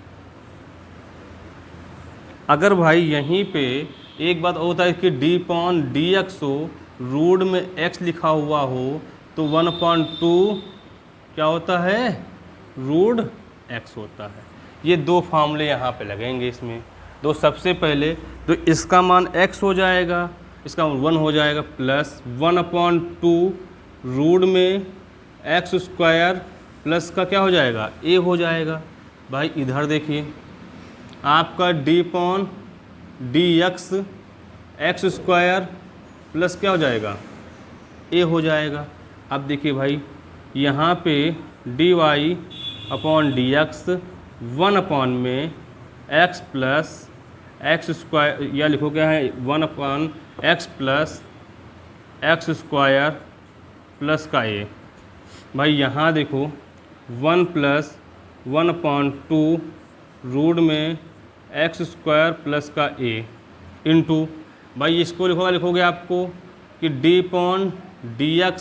[SPEAKER 1] अगर भाई यहीं पे एक बात होता है कि d/dx हो रूट में x लिखा हुआ हो तो 1/2 क्या होता है, रूट x होता है। ये दो फार्मूले यहाँ पे लगेंगे इसमें। तो सबसे पहले तो इसका मान x हो जाएगा, इसका मान 1 हो जाएगा, प्लस 1/2 रूट में एक्स स्क्वायर प्लस का क्या हो जाएगा, a हो जाएगा। भाई इधर देखिए आपका d/dx एक्स स्क्वायर प्लस क्या हो जाएगा, a हो जाएगा। अब देखिए भाई यहाँ पे dy/dx 1 में x प्लस एक्स स्क्वायर, या लिखो क्या है 1/x plus x square plus का a। भाई यहाँ देखो 1 प्लस 1/2 रूट में एक्स स्क्वायर प्लस का a इंटू, भाई इसको लिखोगे आपको कि d/dx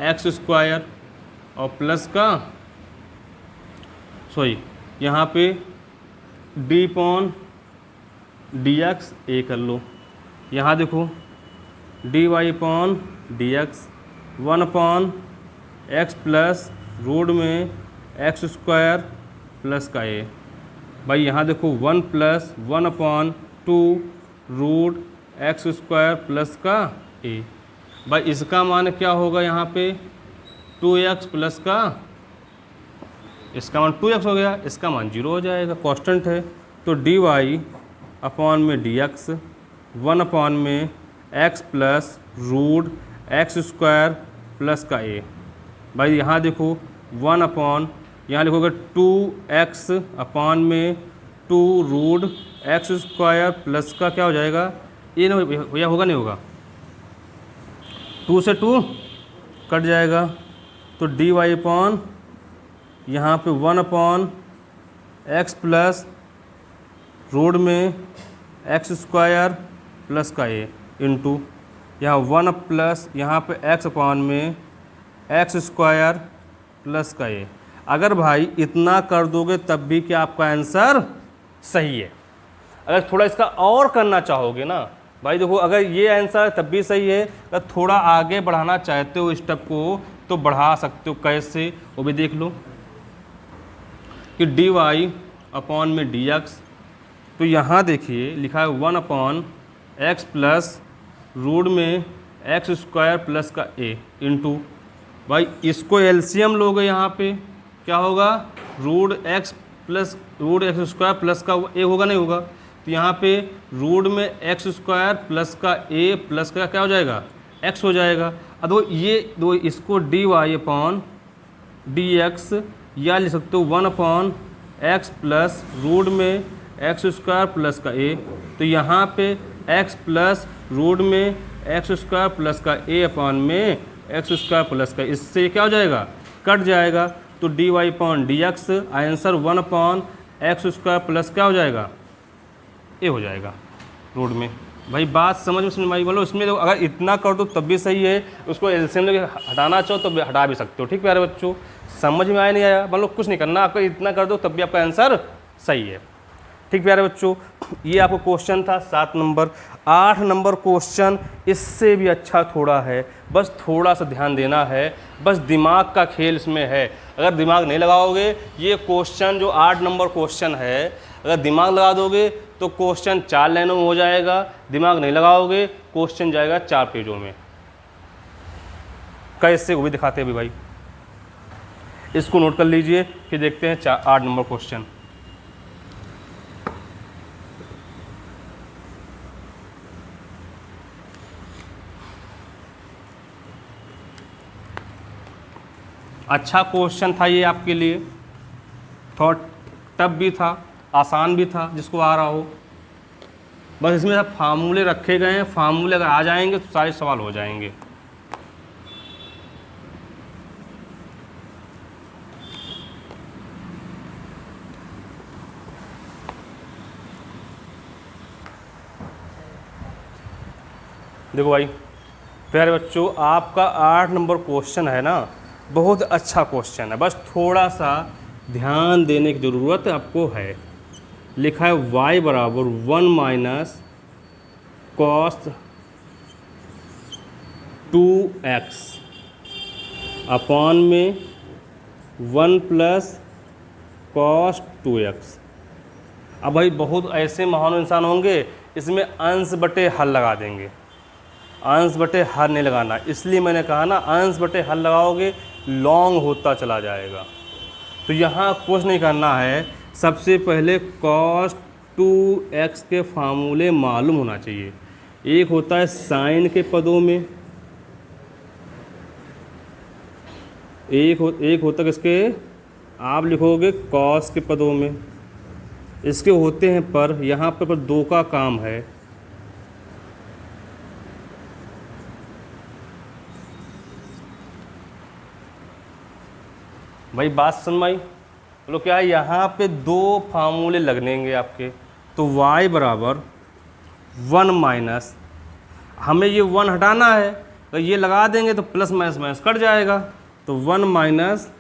[SPEAKER 1] एक्स स्क्वायर और प्लस का यहाँ पे d/dx a कर लो। यहाँ देखो dy/dx 1/x प्लस रूट में एक्स स्क्वायर प्लस का a। भाई यहाँ देखो 1 plus 1/2 root x square plus का a। भाई इसका मान क्या होगा यहाँ पे 2x प्लस का, इसका मान 2x हो गया, इसका मान 0 हो जाएगा, कांस्टेंट है। तो dy/dx 1 में x plus root x square plus का a। भाई यहाँ देखो 1 यहाँ लिखोगे 2x में 2 रूट एक्स स्क्वायर प्लस का क्या हो जाएगा, ये ना भैया होगा नहीं होगा, 2 से 2 कट जाएगा। तो dy यहाँ पे 1/x प्लस रूट में एक्स स्क्वायर प्लस का a इंटू यहाँ 1 प्लस यहाँ पे x में एक्स स्क्वायर प्लस का a। अगर भाई इतना कर दोगे तब भी क्या आपका आंसर सही है। अगर थोड़ा इसका और करना चाहोगे ना भाई, देखो अगर ये आंसर तब भी सही है, अगर थोड़ा आगे बढ़ाना चाहते हो स्टेप को तो बढ़ा सकते हो। कैसे, वो भी देख लो कि dy/dx, तो यहाँ देखिए लिखा है 1/x प्लस रूट में एक्स स्क्वायर प्लस का a इंटू, भाई इसको एलसीएम लोगे यहाँ पे क्या होगा, root X plus root x square plus का a होगा नहीं होगा, तो यहाँ पे रूट में एक्स स्क्वायर प्लस का a प्लस का क्या हो जाएगा, x हो जाएगा। अब ये दो इसको dy/dx या लिख सकते हो 1/x प्लस रूट में एक्स स्क्वायर प्लस का a, तो यहाँ पे x प्लस रूट में एक्स स्क्वायर प्लस का ए अपॉन में एक्स स्क्वायर प्लस का, इससे क्या हो जाएगा, कट जाएगा। तो D Y upon D X, answer 1 upon X square plus क्या हो जाएगा, ए हो जाएगा रूट में। भाई बात समझ में आई, बोलो इसमें अगर इतना कर दो तब भी सही है, उसको एलसीएम लेके हटाना चाहो तो हटा भी सकते हो। ठीक प्यारे बच्चों, समझ में आया नहीं आया, मतलब कुछ नहीं करना, आपका इतना कर दो तब भी आपका आंसर सही है। ठीक प्यारे बच्चों, ये आपको क्वेश्चन था 7 नंबर। 8 नंबर क्वेश्चन इससे भी अच्छा थोड़ा है, बस थोड़ा सा ध्यान देना है, बस दिमाग का खेल इसमें है। अगर दिमाग नहीं लगाओगे, ये क्वेश्चन जो 8 नंबर क्वेश्चन है, अगर दिमाग लगा दोगे तो क्वेश्चन 4 लाइनों में हो जाएगा, दिमाग नहीं लगाओगे क्वेश्चन जाएगा 4 पेजों में। कैसे वो भी दिखाते हैं अभी भाई, इसको नोट कर लीजिए कि देखते हैं 8 नंबर क्वेश्चन। अच्छा क्वेश्चन था ये आपके लिए, थोड़ा टफ भी था, आसान भी था जिसको आ रहा हो। बस इसमें सब फार्मूले रखे गए हैं, फार्मूले अगर आ जाएंगे तो सारे सवाल हो जाएंगे। देखो भाई प्यारे बच्चों, आपका 8 नंबर क्वेश्चन है ना, बहुत अच्छा क्वेश्चन है, बस थोड़ा सा ध्यान देने की ज़रूरत आपको है। लिखा है y बराबर 1 माइनस कॉस 2x अपॉन में 1 प्लस कॉस 2x। अब भाई बहुत ऐसे महान इंसान होंगे, इसमें अंश बटे हल लगा देंगे, अंश बटे हल नहीं लगाना, इसलिए मैंने कहा ना अंश बटे हल लगाओगे लॉन्ग होता चला जाएगा। तो यहाँ कुछ नहीं करना है, सबसे पहले cos 2x के फार्मूले मालूम होना चाहिए। एक होता है साइन के पदों में, एक होता है किसके, आप लिखोगे cos के पदों में, इसके होते हैं पर, यहाँ पर 2 का काम है। भाई बात समझ आई, बोलो क्या है, यहाँ पे 2 फार्मूले लगनेंगे आपके। तो y बराबर 1 माइनस, हमें ये 1 हटाना है तो ये लगा देंगे तो प्लस माइनस माइनस कट जाएगा। तो 1 माइनस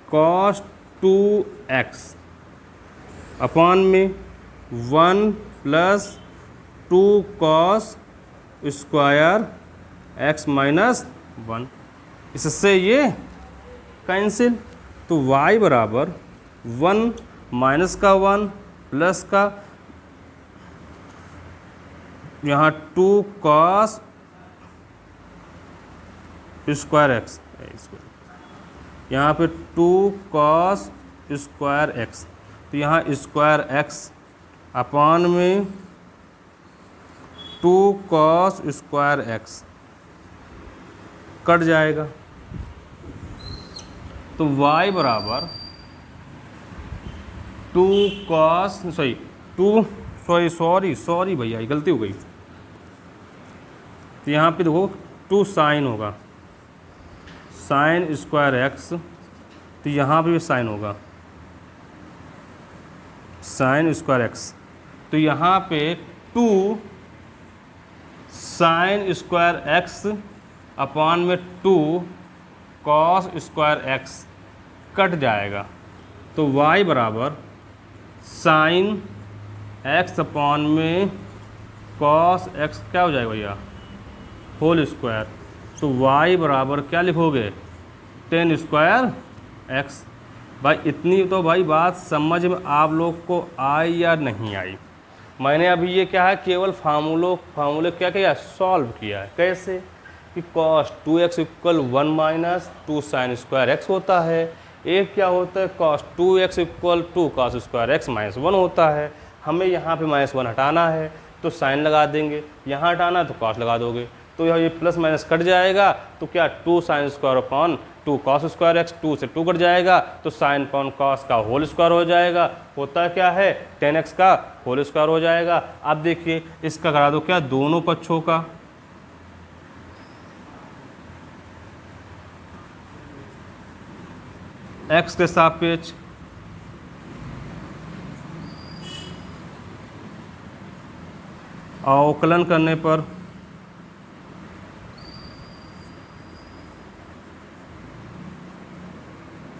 [SPEAKER 1] कॉस 2x अपॉन में 1 plus 2 cos square x minus 1, इससे ये कैंसिल। तो y बराबर 1 माइनस का 1 प्लस का यहाँ 2 कॉस स्क्वायर x, यहाँ पे 2 कॉस स्क्वायर x, तो यहाँ स्क्वायर x अपॉन में 2 कॉस स्क्वायर x कट जाएगा। तो y बराबर 2 कॉस सॉरी भैया गलती हो गई। तो यहाँ पे देखो 2 साइन होगा, साइन स्क्वायर x, तो यहाँ पे भी साइन होगा साइन स्क्वायर x, तो यहाँ पे 2 साइन स्क्वायर x अपॉन में 2 कॉस स्क्वायर x कट जाएगा। तो y बराबर साइन x अपॉन में कॉस x क्या हो जाएगा भैया, होल स्क्वायर। तो y बराबर क्या लिखोगे, टेन स्क्वायर x। भाई इतनी तो भाई बात समझ में आप लोग को आई या नहीं आई। मैंने अभी ये क्या है, केवल फार्मूले क्या किया, सॉल्व किया है। कैसे कि cos 2x equal 1 minus 2 sine square x होता है, एक क्या होता है cos 2x equal 2 cos square x minus 1 होता है। हमें यहाँ पे माइनस 1 हटाना है तो साइन लगा देंगे, यहाँ हटाना है तो cos लगा दोगे, तो ये प्लस माइनस कट जाएगा। तो क्या 2 sine square upon 2 cos square x, 2 से 2 कट जाएगा, तो साइन अपॉन कॉस का होल स्क्वायर हो जाएगा। होता क्या है 10x का होल स्क्वायर हो जाएगा। अब देखिए इसका करा दो क्या, दोनों पक्षों का, एक्स के सापेक्ष अवकलन करने पर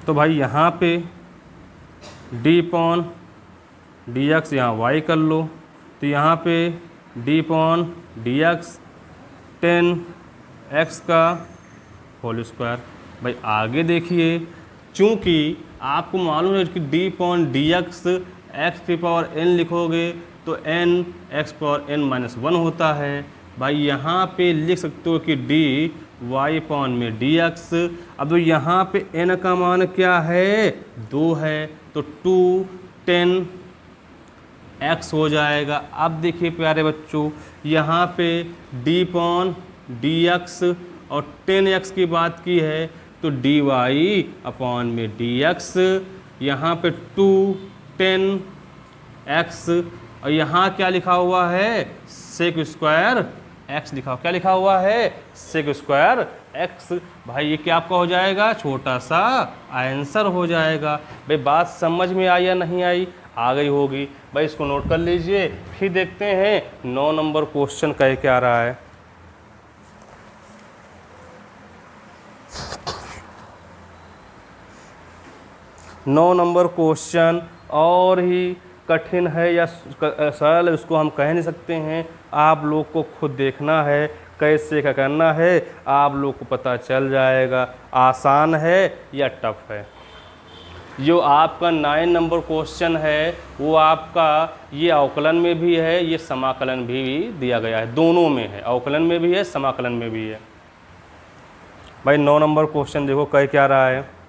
[SPEAKER 1] तो भाई यहाँ पे डी पॉन डी एक्स यहाँ वाई कर लो, तो यहाँ पे D upon D x 10x का होल स्क्वायर। भाई आगे देखिए, चूँकि आपको मालूम है कि D upon D X X की पावर n लिखोगे तो n x power n minus 1 होता है। भाई यहाँ पे लिख सकते हो कि डी वाई पॉन में डी एक्स। अब तो यहाँ पे n का मान क्या है, 2 है, तो 2 10x हो जाएगा। अब देखिए प्यारे बच्चों, यहाँ पे डी पॉन डी एक्स और 10x की बात की है तो डी वाई अपॉन में डी एक्स, यहाँ पे 2 10x और यहाँ क्या लिखा हुआ है, सेक स्क्वायर x लिखा, क्या लिखा हुआ है, सेक स्क्वायर x। भाई ये क्या आपका हो जाएगा, छोटा सा आंसर हो जाएगा। भाई बात समझ में आई या नहीं आई, आ गई होगी। भाई इसको नोट कर लीजिए, फिर देखते हैं 9 नंबर क्वेश्चन कह के आ रहा है। नौ नंबर क्वेश्चन और ही कठिन है या सरल है उसको हम कह नहीं सकते हैं, आप लोग को खुद देखना है कैसे क्या करना है, आप लोग को पता चल जाएगा आसान है या टफ है। जो आपका 9 नंबर क्वेश्चन है वो आपका ये अवकलन में भी है, ये समाकलन भी दिया गया है, दोनों में है, अवकलन में भी है समाकलन में भी है। भाई 9 नंबर क्वेश्चन देखो कह क्या रहा है।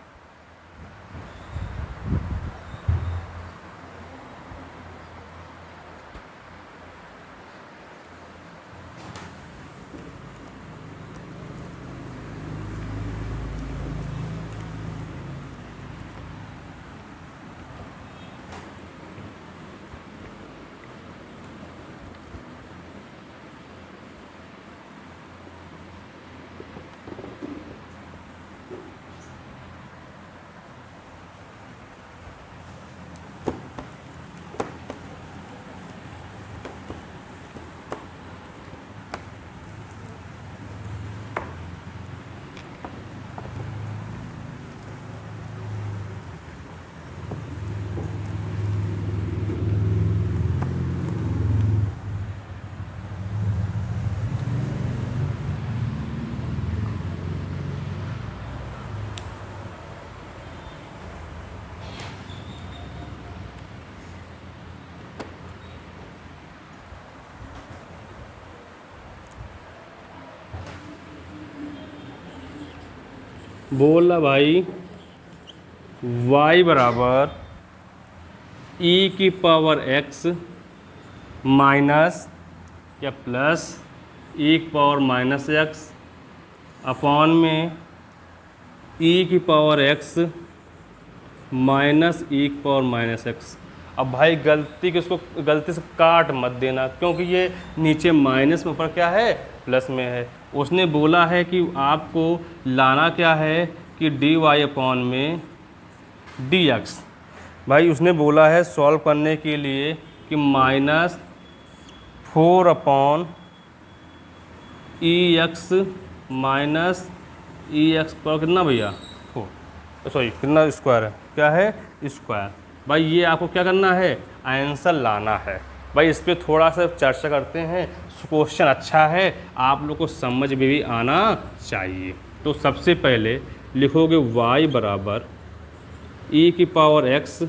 [SPEAKER 1] बोला भाई y बराबर e की पावर x माइनस या प्लस e की पावर माइनस x अपॉन में e की पावर x माइनस e की पावर माइनस x। अब भाई गलती से काट मत देना, क्योंकि ये नीचे माइनस में ऊपर क्या है, प्लस में है। उसने बोला है कि आपको लाना क्या है कि डी वाई अपॉन में डी एक्स। भाई उसने बोला है सॉल्व करने के लिए कि minus 4 upon E X minus E x पर कितना भैया 4, सॉरी कितना स्क्वायर है, क्या है स्क्वायर। भाई ये आपको क्या करना है, आंसर लाना है। भाई इस पर थोड़ा सा चर्चा करते हैं, क्वेश्चन अच्छा है, आप लोग को समझ में भी आना चाहिए। तो सबसे पहले लिखोगे y बराबर e की पावर x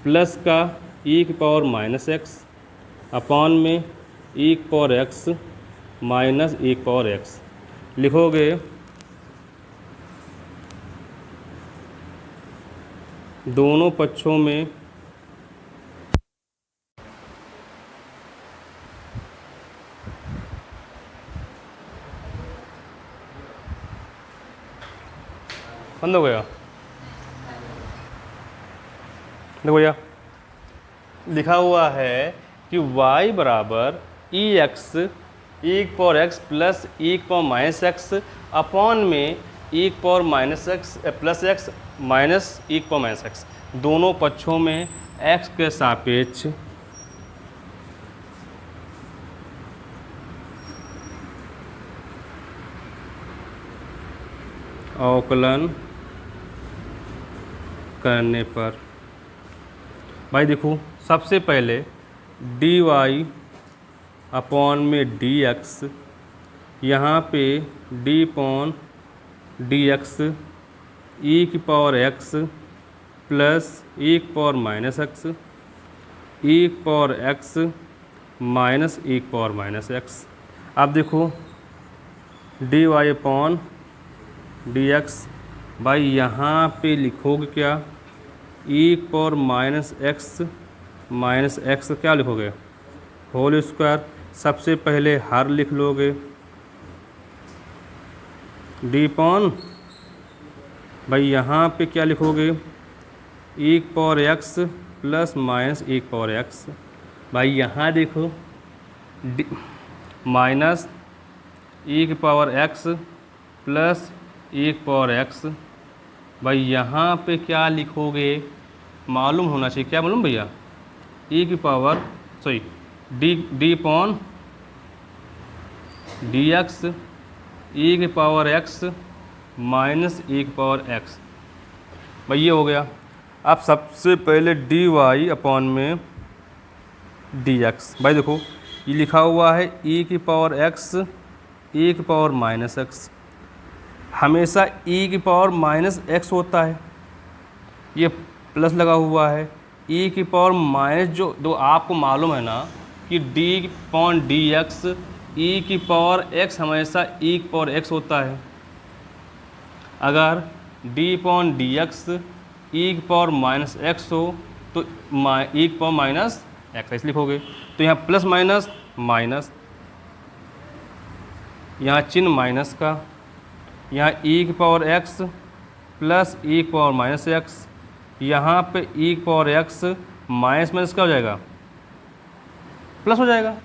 [SPEAKER 1] प्लस का e की पावर माइनस x अपॉन में e की पावर x माइनस e की पावर x लिखोगे। दोनों पक्षों में बंद हो गया, देखो भैया लिखा हुआ है कि y बराबर ई एक्स ई की पावर एक्स प्लस ई की पावर माइनस एक्स अपॉन में E power minus X plus X minus E power minus X, दोनों पक्षों में एक्स के सापेक्ष अवकलन करने पर भाई देखो, सबसे पहले डी वाई अपॉन में डी एक्स, यहाँ पे D upon D X E की पावर एक्स प्लस ई की पावर माइनस एक्स, ई की पावर एक्स माइनस ई की पावर माइनस एक्स। अब देखो D Y upon D X, भाई यहाँ पे लिखोगे क्या, ई की पावर माइनस एक्स क्या लिखोगे, होल स्क्वायर। सबसे पहले हर लिख लोगे, डी पॉन भाई यहाँ पे क्या लिखोगे, ई की power x plus minus E की पावर एक्स। भाई यहाँ देखो माइनस ई की पावर एक्स प्लस ई की पावर एक्स। भाई यहाँ पे क्या लिखोगे, मालूम होना चाहिए, क्या मालूम भैया, ई की power D upon D X E की पावर एक्स माइनस ई की पावर एक्स। भाई ये हो गया। अब सबसे पहले डी वाई अपॉन में डी एक्स, भाई देखो ये लिखा हुआ है ई की पावर एक्स ई की पावर माइनस एक्स, हमेशा ई की पावर माइनस एक्स होता है, ये प्लस लगा हुआ है। ई की पावर माइनस जो आपको मालूम है ना कि D upon D X E की पावर एक्स हमेशा ई की पावर एक्स होता है। अगर d upon D X E की पावर माइनस एक्स हो तो ई की पावर माइनस एक्स ऐसे लिखोगे। तो यहाँ प्लस माइनस माइनस, यहाँ चिन्ह माइनस का, यहाँ ई की पावर एक्स प्लस ई की पावर माइनस एक्स, यहाँ पे ई की पावर एक्स माइनस माइनस क्या हो जाएगा, प्लस हो जाएगा।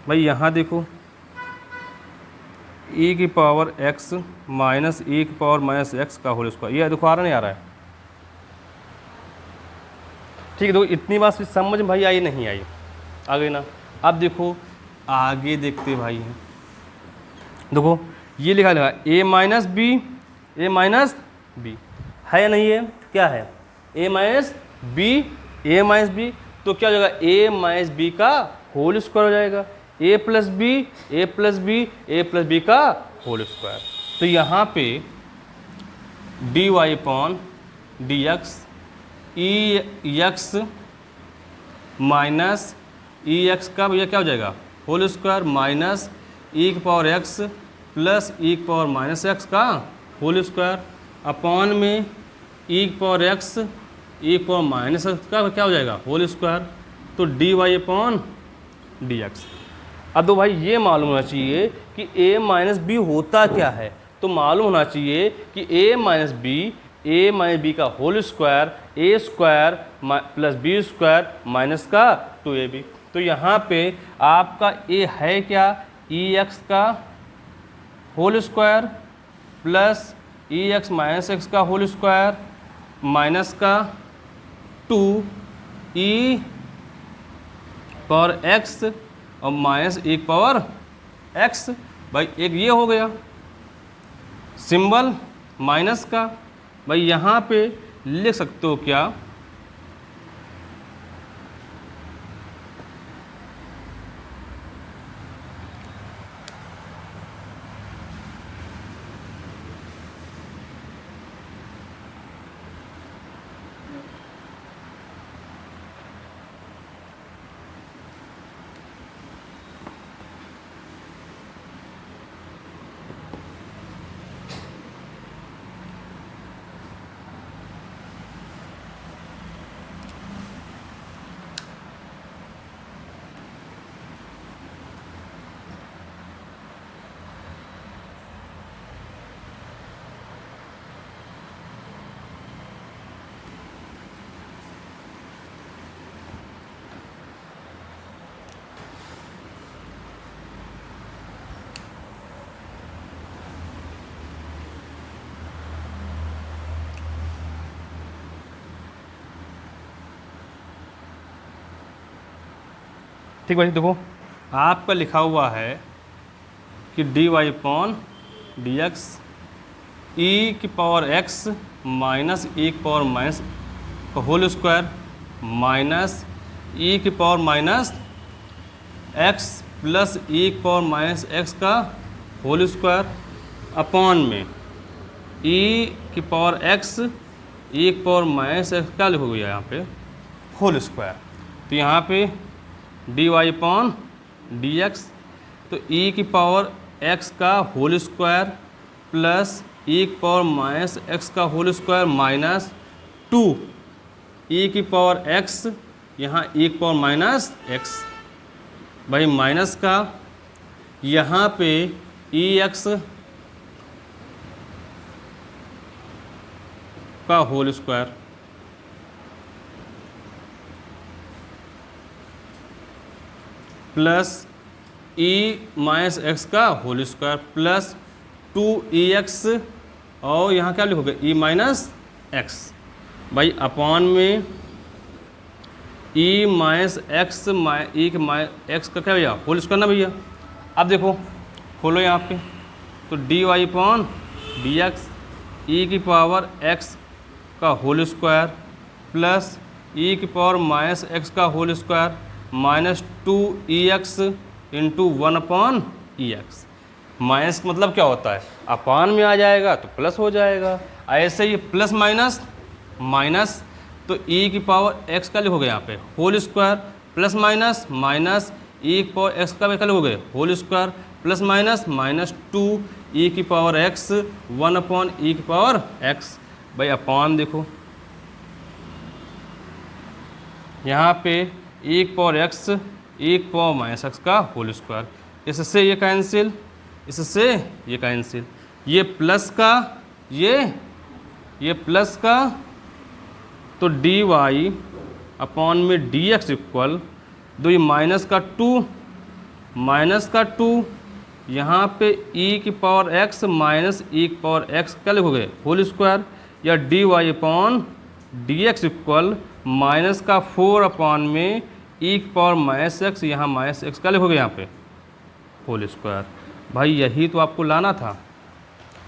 [SPEAKER 1] भाई यहाँ देखो ई की पावर एक्स माइनस ई की पावर माइनस एक्स का होल स्क्वायर, ये देखो आ रहा नहीं आ रहा है, ठीक है। देखो इतनी बात समझ में भाई आई नहीं आई, आ गई ना। अब देखो आगे देखते भाई हैं, देखो ये लिखा ए माइनस बी, ए माइनस बी है या नहीं है, क्या है, ए माइनस बी, तो क्या हो जाएगा, ए माइनस बी का होल स्क्वायर हो जाएगा, ए प्लस बी का होल स्क्वायर। तो यहाँ पे D Y upon D X E X minus E X का भैया क्या हो जाएगा, होल स्क्वायर माइनस ई की पावर एक्स प्लस ई की पावर माइनस एक्स का होल स्क्वायर अपॉन में ई की पावर एक्स ई की पावर माइनस एक्स का क्या हो जाएगा, होल स्क्वायर। तो D Y upon D X. अब तो भाई ये मालूम होना चाहिए कि a माइनस बी होता क्या है, तो मालूम होना चाहिए कि a माइनस बी का whole square A square plus B square minus का 2ab। तो यहाँ पे आपका a है क्या, ई एक्स का whole square plus E X minus X का होल स्क्वायर माइनस का 2e पावर एक्स और माइनस एक पावर एक्स। भाई एक ये हो गया सिंबल माइनस का। भाई यहाँ पे लिख सकते हो क्या, ठीक भाई, देखो आपका लिखा हुआ है कि dy upon D X E की पावर एक्स माइनस ई की पावर माइनस का होल स्क्वायर माइनस ई की power minus X plus E की पावर माइनस एक्स का होल स्क्वायर अपॉन में ई की पावर एक्स ई की पावर माइनस एक्स क्या लिखोगे यहाँ पे होल स्क्वायर। तो यहाँ पे D Y upon D X, तो ई की पावर एक्स का होल स्क्वायर प्लस ई की पावर माइनस एक्स का होल स्क्वायर माइनस 2 ई की पावर एक्स, यहाँ ई की पावर माइनस एक्स भाई माइनस का यहाँ पे ई एक्स का whole square plus E minus X का होल स्क्वायर प्लस 2ex और यहाँ क्या लिखोगे ई माइनस एक्स भाई अपॉन में ई माइनस एक्स ई के एक्स का क्या भैया होल स्क्वायर ना भैया। अब देखो खोलो यहाँ पे, तो D Y upon D X E की पावर एक्स का होल स्क्वायर प्लस ई की पावर माइनस एक्स का whole square minus 2ex into 1 upon E X. Minus का मतलब क्या होता है, अपान में आ जाएगा तो प्लस हो जाएगा, ऐसे ही प्लस माइनस माइनस, तो ई की पावर एक्स का लिखोगे यहाँ पे whole square plus minus minus E की पावर एक्स का भी क्या लिखोगे whole square plus minus minus 2 E की पावर एक्स 1 अपॉन ई की पावर एक्स भाई अपॉन देखो यहाँ पे ई की पावर एक्स ई की पावर माइनस एक्स का होल स्क्वायर, इससे ये कैंसिल, इससे ये कैंसिल, ये प्लस का ये प्लस का, तो डी वाई अपॉन में डी एक्स इक्वल दो ये माइनस का 2 यहाँ पे ई की पावर एक्स माइनस ई की पावर एक्स क्या लिखोगे होल स्क्वायर, या D Y upon D X equal minus का 4 अपॉन में ई की पावर माइनस एक्स, यहाँ माइनस एक्स क्या लिखोगे यहाँ पे होल स्क्वायर। भाई यही तो आपको लाना था,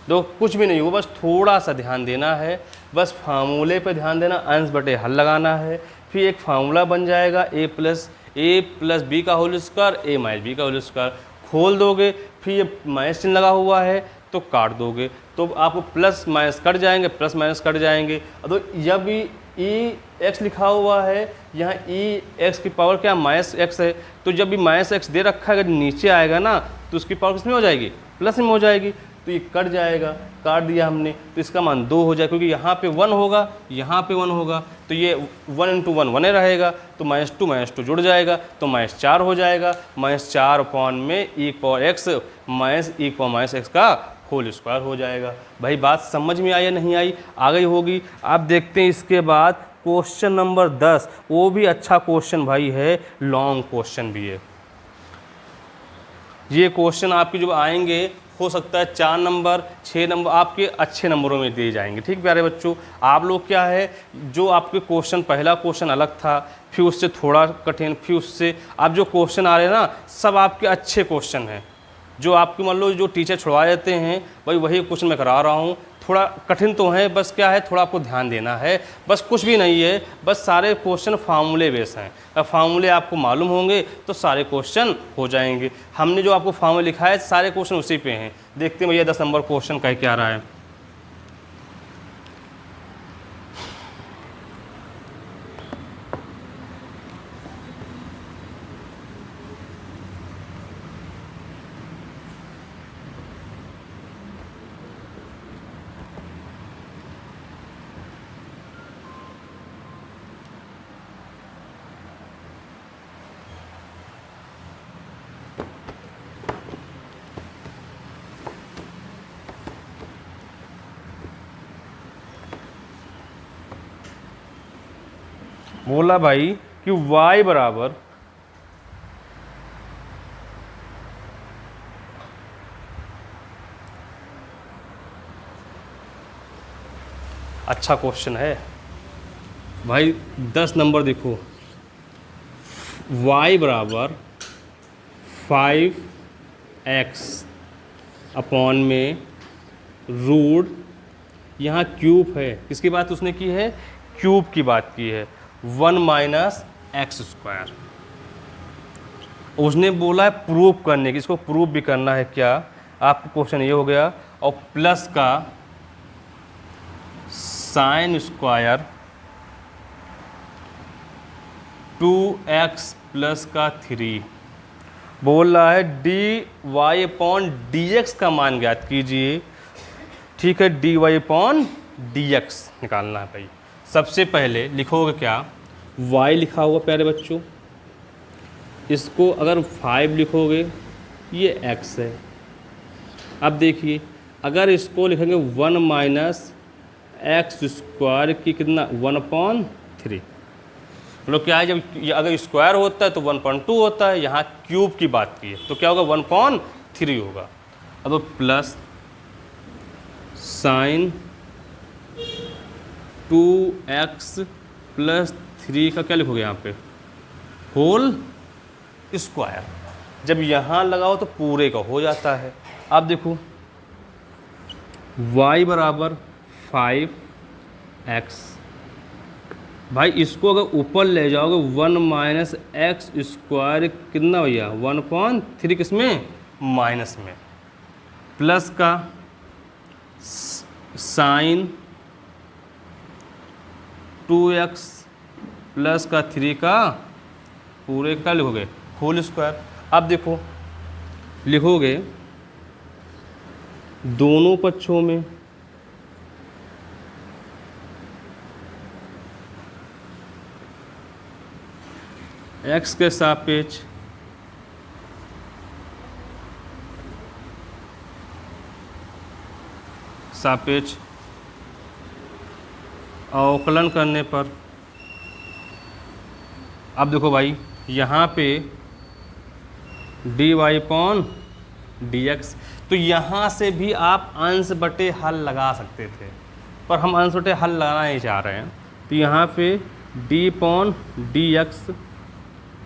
[SPEAKER 1] तो कुछ भी नहीं हो, बस थोड़ा सा ध्यान देना है, बस फार्मूले पे ध्यान देना, अंश बटे हल लगाना है, फिर एक फार्मूला बन जाएगा ए प्लस बी का होल स्क्वायर ए माइनस बी का होल स्क्वायर, खोल दोगे फिर ये माइनस चिन्ह लगा हुआ है तो काट दोगे, तो आपको प्लस माइनस कट जाएंगे, प्लस माइनस कट जाएंगे। तो जब भी ई एक्स लिखा हुआ है यहाँ ई एक्स की पावर क्या माइनस एक्स है, तो जब भी माइनस एक्स दे रखा है अगर नीचे आएगा ना तो उसकी पावर किस में हो जाएगी प्लस में हो जाएगी, तो ये कट जाएगा, काट दिया हमने, तो इसका मान 2 हो जाएगा, क्योंकि यहाँ पे 1 होगा यहाँ पे 1 होगा, तो ये 1 इंटू 1 1 रहेगा, तो -2 जुड़ जाएगा तो -4 हो जाएगा, -4 अपॉन में E power x minus E power minus X का होल स्क्वायर हो जाएगा। भाई बात समझ में आई या नहीं आई, आ गई होगी। आप देखते हैं इसके बाद क्वेश्चन नंबर 10, वो भी अच्छा क्वेश्चन भाई है, लॉन्ग क्वेश्चन भी है। ये क्वेश्चन आपके जो आएंगे हो सकता है 4 नंबर 6 नंबर आपके अच्छे नंबरों में दिए जाएंगे। ठीक प्यारे बच्चों, आप लोग क्या है जो आपके क्वेश्चन पहला क्वेश्चन अलग था, फिर उससे थोड़ा कठिन, फिर उससे अब जो क्वेश्चन आ रहे हैं ना सब आपके अच्छे क्वेश्चन हैं, जो आपके मान लो जो टीचर छुड़वा देते हैं भाई वही क्वेश्चन मैं करा रहा हूँ, थोड़ा कठिन तो है, बस क्या है थोड़ा आपको ध्यान देना है, बस कुछ भी नहीं है, बस सारे क्वेश्चन फार्मूले बेस हैं। अब फार्मूले आपको मालूम होंगे तो सारे क्वेश्चन हो जाएंगे। हमने जो आपको फार्मूले लिखा है सारे क्वेश्चन उसी पे हैं। देखते हैं भैया 10 नंबर क्वेश्चन कह के आ रहा है। बोला भाई कि y बराबर अच्छा क्वेश्चन है भाई। 10 नंबर देखो, y बराबर 5x अपॉन में रूट, यहाँ क्यूब है, किसकी बात उसने की है, क्यूब की बात की है, 1 माइनस एक्स स्क्वायर। उसने बोला है प्रूव करने की, इसको प्रूव भी करना है क्या, आपका क्वेश्चन ये हो गया। और प्लस का साइन स्क्वायर 2x प्लस का 3, बोल रहा है D Y upon D X का मान ज्ञात कीजिए। ठीक है, D Y upon D X निकालना है भाई। सबसे पहले लिखोगे क्या, y लिखा हुआ प्यारे बच्चों, इसको अगर 5 लिखोगे ये x है। अब देखिए अगर इसको लिखेंगे 1 माइनस एक्स स्क्वायर की कितना 1/3, मतलब क्या है, जब अगर स्क्वायर होता है तो 1.2 होता है, यहाँ क्यूब की बात की है तो क्या होगा 1/3 होगा। अब प्लस साइन 2x प्लस 3 का क्या लिखोगे यहाँ पे, होल स्क्वायर। जब यहाँ लगाओ तो पूरे का हो जाता है। अब देखो y बराबर 5x, भाई इसको अगर ऊपर ले जाओगे 1 माइनस एक्स स्क्वायर कितना भैया 1/3, किसमें माइनस में, प्लस का साइन 2x प्लस का 3 का पूरे का लिखोगे होल स्क्वायर। अब देखो लिखोगे दोनों पक्षों में x के सापेक्ष अवकलन करने पर, अब देखो भाई यहाँ पे D Y upon D X, तो यहाँ से भी आप अंश बटे हल लगा सकते थे, पर हम अंश बटे हल लगाना नहीं चाह रहे हैं। तो यहाँ पे डी अपॉन डी एक्स,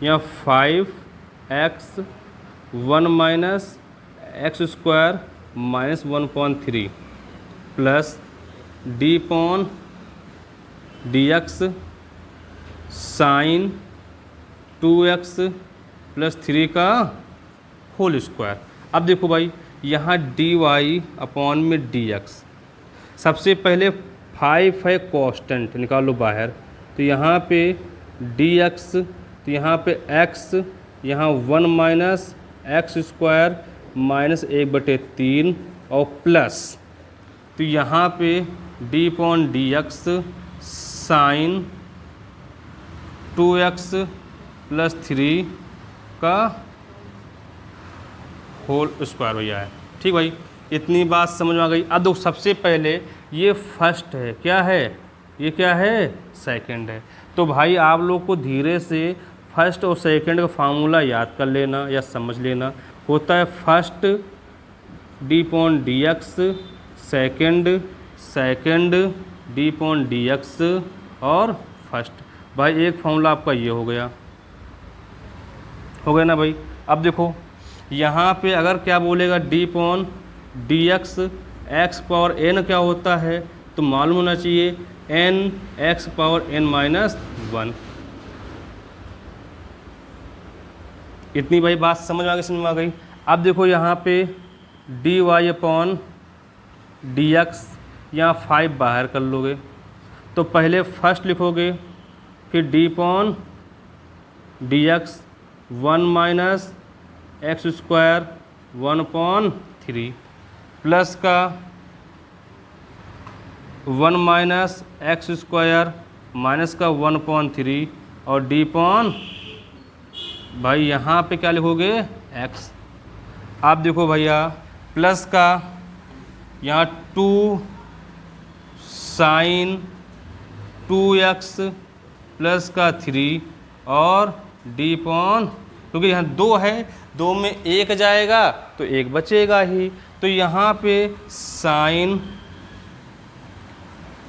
[SPEAKER 1] यहाँ 5x 1 minus X square minus 1/3 plus D upon D X sine 2x plus 3 का होल स्क्वायर। अब देखो भाई यहाँ डी वाई अपॉन में डी एक्स, सबसे पहले 5 है कांस्टेंट, निकालो बाहर, तो यहाँ पे डी एक्स, तो यहाँ पे x, यहाँ 1 माइनस एक्स स्क्वायर माइनस 1/3 और प्लस, तो यहाँ पे D upon D X sine 2x plus 3 का होल स्क्वायर भैया है। ठीक भाई, इतनी बात समझ में आ गई। अब देखो सबसे पहले ये फर्स्ट है, क्या है ये, क्या है सेकंड है, तो भाई आप लोग को धीरे से फर्स्ट और सेकंड का फार्मूला याद कर लेना या समझ लेना। होता है first D upon D x, second D upon D x और फर्स्ट। भाई एक फार्मूला आपका ये हो गया ना भाई। अब देखो यहाँ पे अगर क्या बोलेगा D upon D X, X power N क्या होता है तो मालूम होना चाहिए N X power N minus 1। इतनी भाई बात समझ में आ गई। अब देखो यहाँ पे D Y upon D X, यहाँ 5 बाहर कर लोगे तो पहले फर्स्ट लिखोगे, फिर D upon D X 1 minus X square 1/3 plus का 1 माइनस एक्स स्क्वायर माइनस का 1/3 और डी अपॉन, भाई यहाँ पे क्या लिखोगे x। आप देखो भैया प्लस का यहाँ 2 साइन 2x प्लस का 3 और डी अपॉन, क्योंकि यहाँ 2 है, 2 में 1 जाएगा तो 1 बचेगा ही, तो यहाँ पे साइन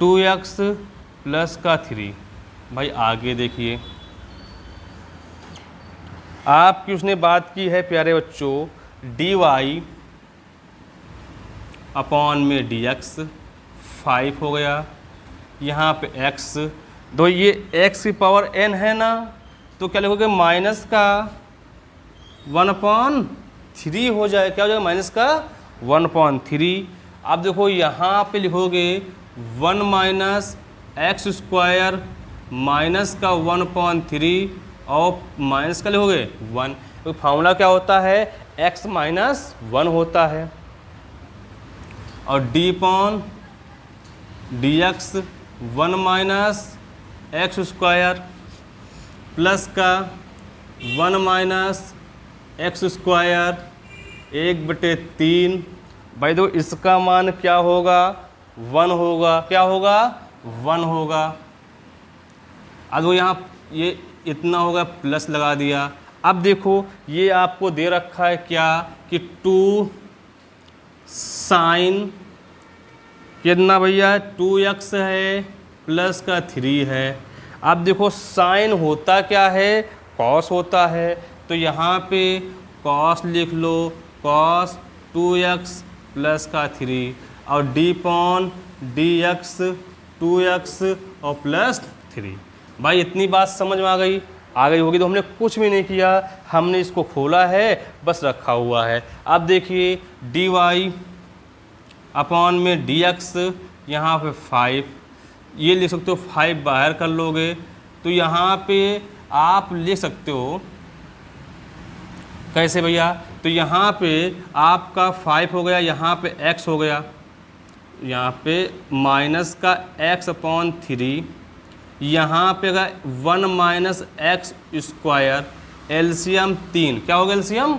[SPEAKER 1] 2x प्लस का 3। भाई आगे देखिए आपकी उसने बात की है प्यारे बच्चों dy अपॉन में dx 5 हो गया, यहाँ पे x, तो ये x की पावर n है ना, तो क्या लिखोगे माइनस का 1/3 हो जाए, क्या हो जाएगा माइनस का 1/3। अब देखो यहाँ पे लिखोगे 1 माइनस एक्स स्क्वायर माइनस का 1/3 और माइनस का लिखोगे 1, तो फार्मूला क्या होता है x माइनस 1 होता है, और d/dx 1 minus X square plus का 1 माइनस एक्स स्क्वायर 1/3। भाई दो इसका मान क्या होगा 1 होगा, क्या होगा 1 होगा। अब वो यहाँ ये इतना होगा प्लस लगा दिया। अब देखो ये आपको दे रखा है क्या कि 2 साइन कितना भैया 2x है प्लस का 3 है। अब देखो साइन होता क्या है कॉस होता है, तो यहाँ पे कॉस लिख लो, कॉस 2x प्लस का 3 और d/dx 2x और प्लस 3। भाई इतनी बात समझ में आ गई होगी। तो हमने कुछ भी नहीं किया, हमने इसको खोला है बस रखा हुआ है। अब देखिए dy अपॉन में dx यहाँ पे 5, ये लिख सकते हो 5 बाहर कर लोगे तो यहाँ पे आप लिख सकते हो कैसे भैया, तो यहाँ पे आपका 5 हो गया, यहाँ पे x हो गया, यहाँ पे माइनस का x/3, यहाँ पे अगर 1 माइनस एक्स स्क्वायर एलसीएम 3, क्या होगा एलसीएम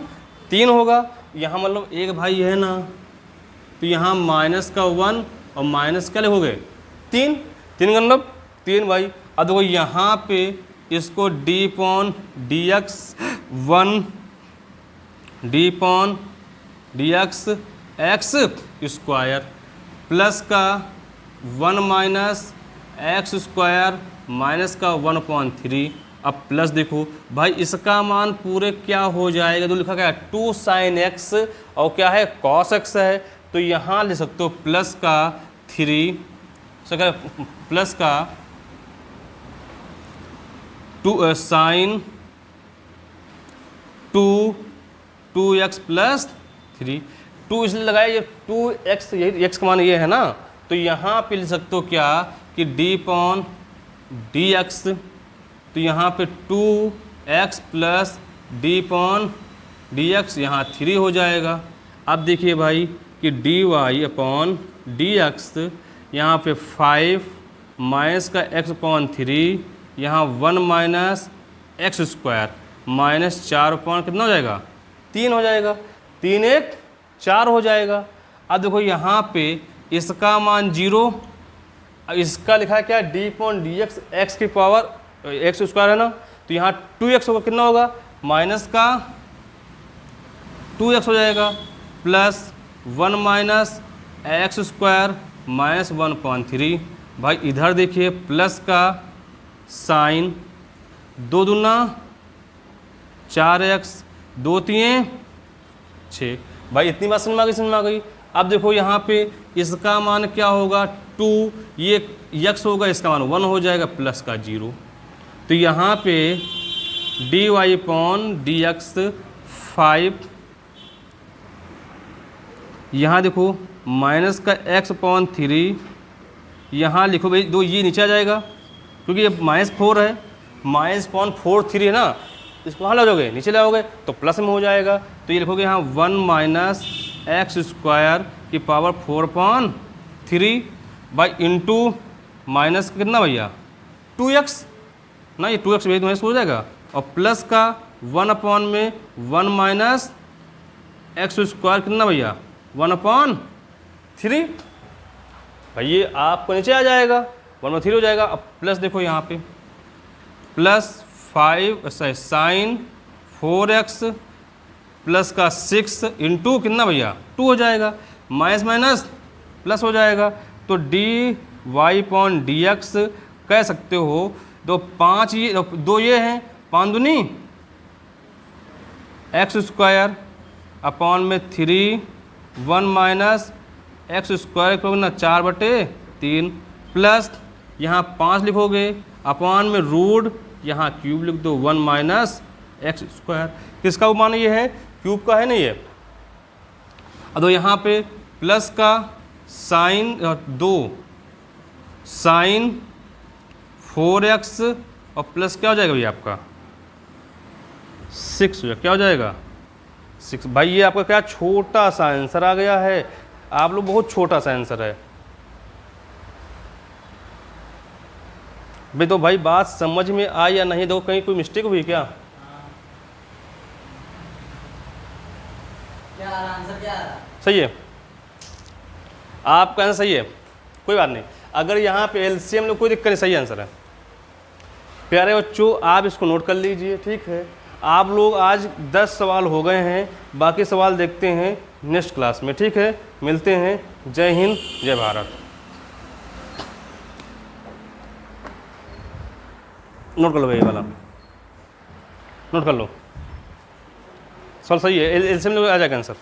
[SPEAKER 1] 3 होगा। यहाँ मतलब एक भाई है ना, तो यहाँ माइनस का 1 और माइनस क्या लिखोगे 3 का मतलब 3 भाई। अब देखो यहाँ पे इसको d/dx 1 d/dx x square plus का 1 माइनस एक्स स्क्वायर माइनस का 1/3। अब प्लस देखो भाई इसका मान पूरे क्या हो जाएगा, जो लिखा गया 2 साइन एक्स और क्या है कॉस एक्स है, तो यहाँ लिख सकते हो प्लस का 3 प्लस का 2 साइन 2x प्लस 3। 2 इसलिए लगाया ये 2x, यही x का मान ये है ना, तो यहाँ पे लिख सकते हो क्या कि d/dx, तो यहाँ पे 2x प्लस d/dx यहाँ 3 हो जाएगा। अब देखिए भाई कि dy/dx यहाँ पे 5 माइनस का x/3, यहाँ 1 माइनस एक्स स्क्वायर माइनस 4 कितना हो जाएगा 3 हो जाएगा, 3 1 4 हो जाएगा। अब देखो यहाँ पे इसका मान 0, इसका लिखा है क्या d/dx x की पावर एक्स स्क्वायर है ना, तो यहाँ 2x होगा, कितना होगा माइनस का 2x हो जाएगा plus 1 minus X square minus 1/3। भाई इधर देखिए प्लस का साइन 2 दूना 4x 2 3 6। भाई इतनी बात समझ में आ गई। अब देखो यहाँ पे इसका मान क्या होगा 2, ये x होगा, इसका मान 1 हो जाएगा प्लस का 0, तो यहाँ पे dy/dx 5, यहाँ देखो माइनस का x/3, यहाँ लिखो भाई दो ये नीचे आ जाएगा क्योंकि ये -4 है, -0.43 है ना, इसको कहाँ लाओगे नीचे लाओगे तो प्लस में हो जाएगा, तो ये लिखोगे यहाँ 1 माइनस एक्स स्क्वायर की पावर 4/3 बाई इंटू माइनस कितना भैया 2x ना, ये 2x भेज माइनस हो जाएगा, और प्लस का 1 में 1 माइनस एक्स स्क्वायर कितना भैया 1/3। भाई ये आपको नीचे आ जाएगा 1/3 हो जाएगा। अब प्लस देखो यहाँ पे प्लस 5 साइन 4x प्लस का 6 इंटू कितना भैया 2 हो जाएगा, माइनस माइनस प्लस हो जाएगा, तो dy/dx कह सकते हो, 2 5 ये 2 ये हैं 5 दूनी एक्स स्क्वायर अपॉन में 3 1 माइनस एक्स स्क्वायर को ना 4/3 प्लस यहाँ 5 लिखोगे अपॉन में रूट यहाँ क्यूब लिख दो 1 माइनस एक्स स्क्वायर। किसका मान ये है? क्यूब का है ना ये। अब यहाँ पे प्लस का साइन 2 साइन 4x और प्लस क्या हो जाएगा भैया आपका 6 हो जाएगा। क्या हो जाएगा 6। भाई ये आपका क्या छोटा सा आंसर आ गया है। आप लोग बहुत छोटा सा आंसर है भाई। तो भाई बात समझ में आई या नहीं? दो कहीं कोई मिस्टेक हुई क्या?
[SPEAKER 2] आंसर क्या आ रहा?
[SPEAKER 1] सही है, आपका आंसर सही है, कोई बात नहीं। अगर यहाँ पे एलसीएम में कोई दिक्कत नहीं, सही आंसर है। प्यारे बच्चों आप इसको नोट कर लीजिए, ठीक है। आप लोग आज 10 सवाल हो गए हैं, बाकी सवाल देखते हैं नेक्स्ट क्लास में, ठीक है। मिलते हैं। जय हिंद, जय भारत। नोट कर लो ये वाला, नोट कर लो। सवाल सही है, एलसीएम में आ जाएगा आंसर।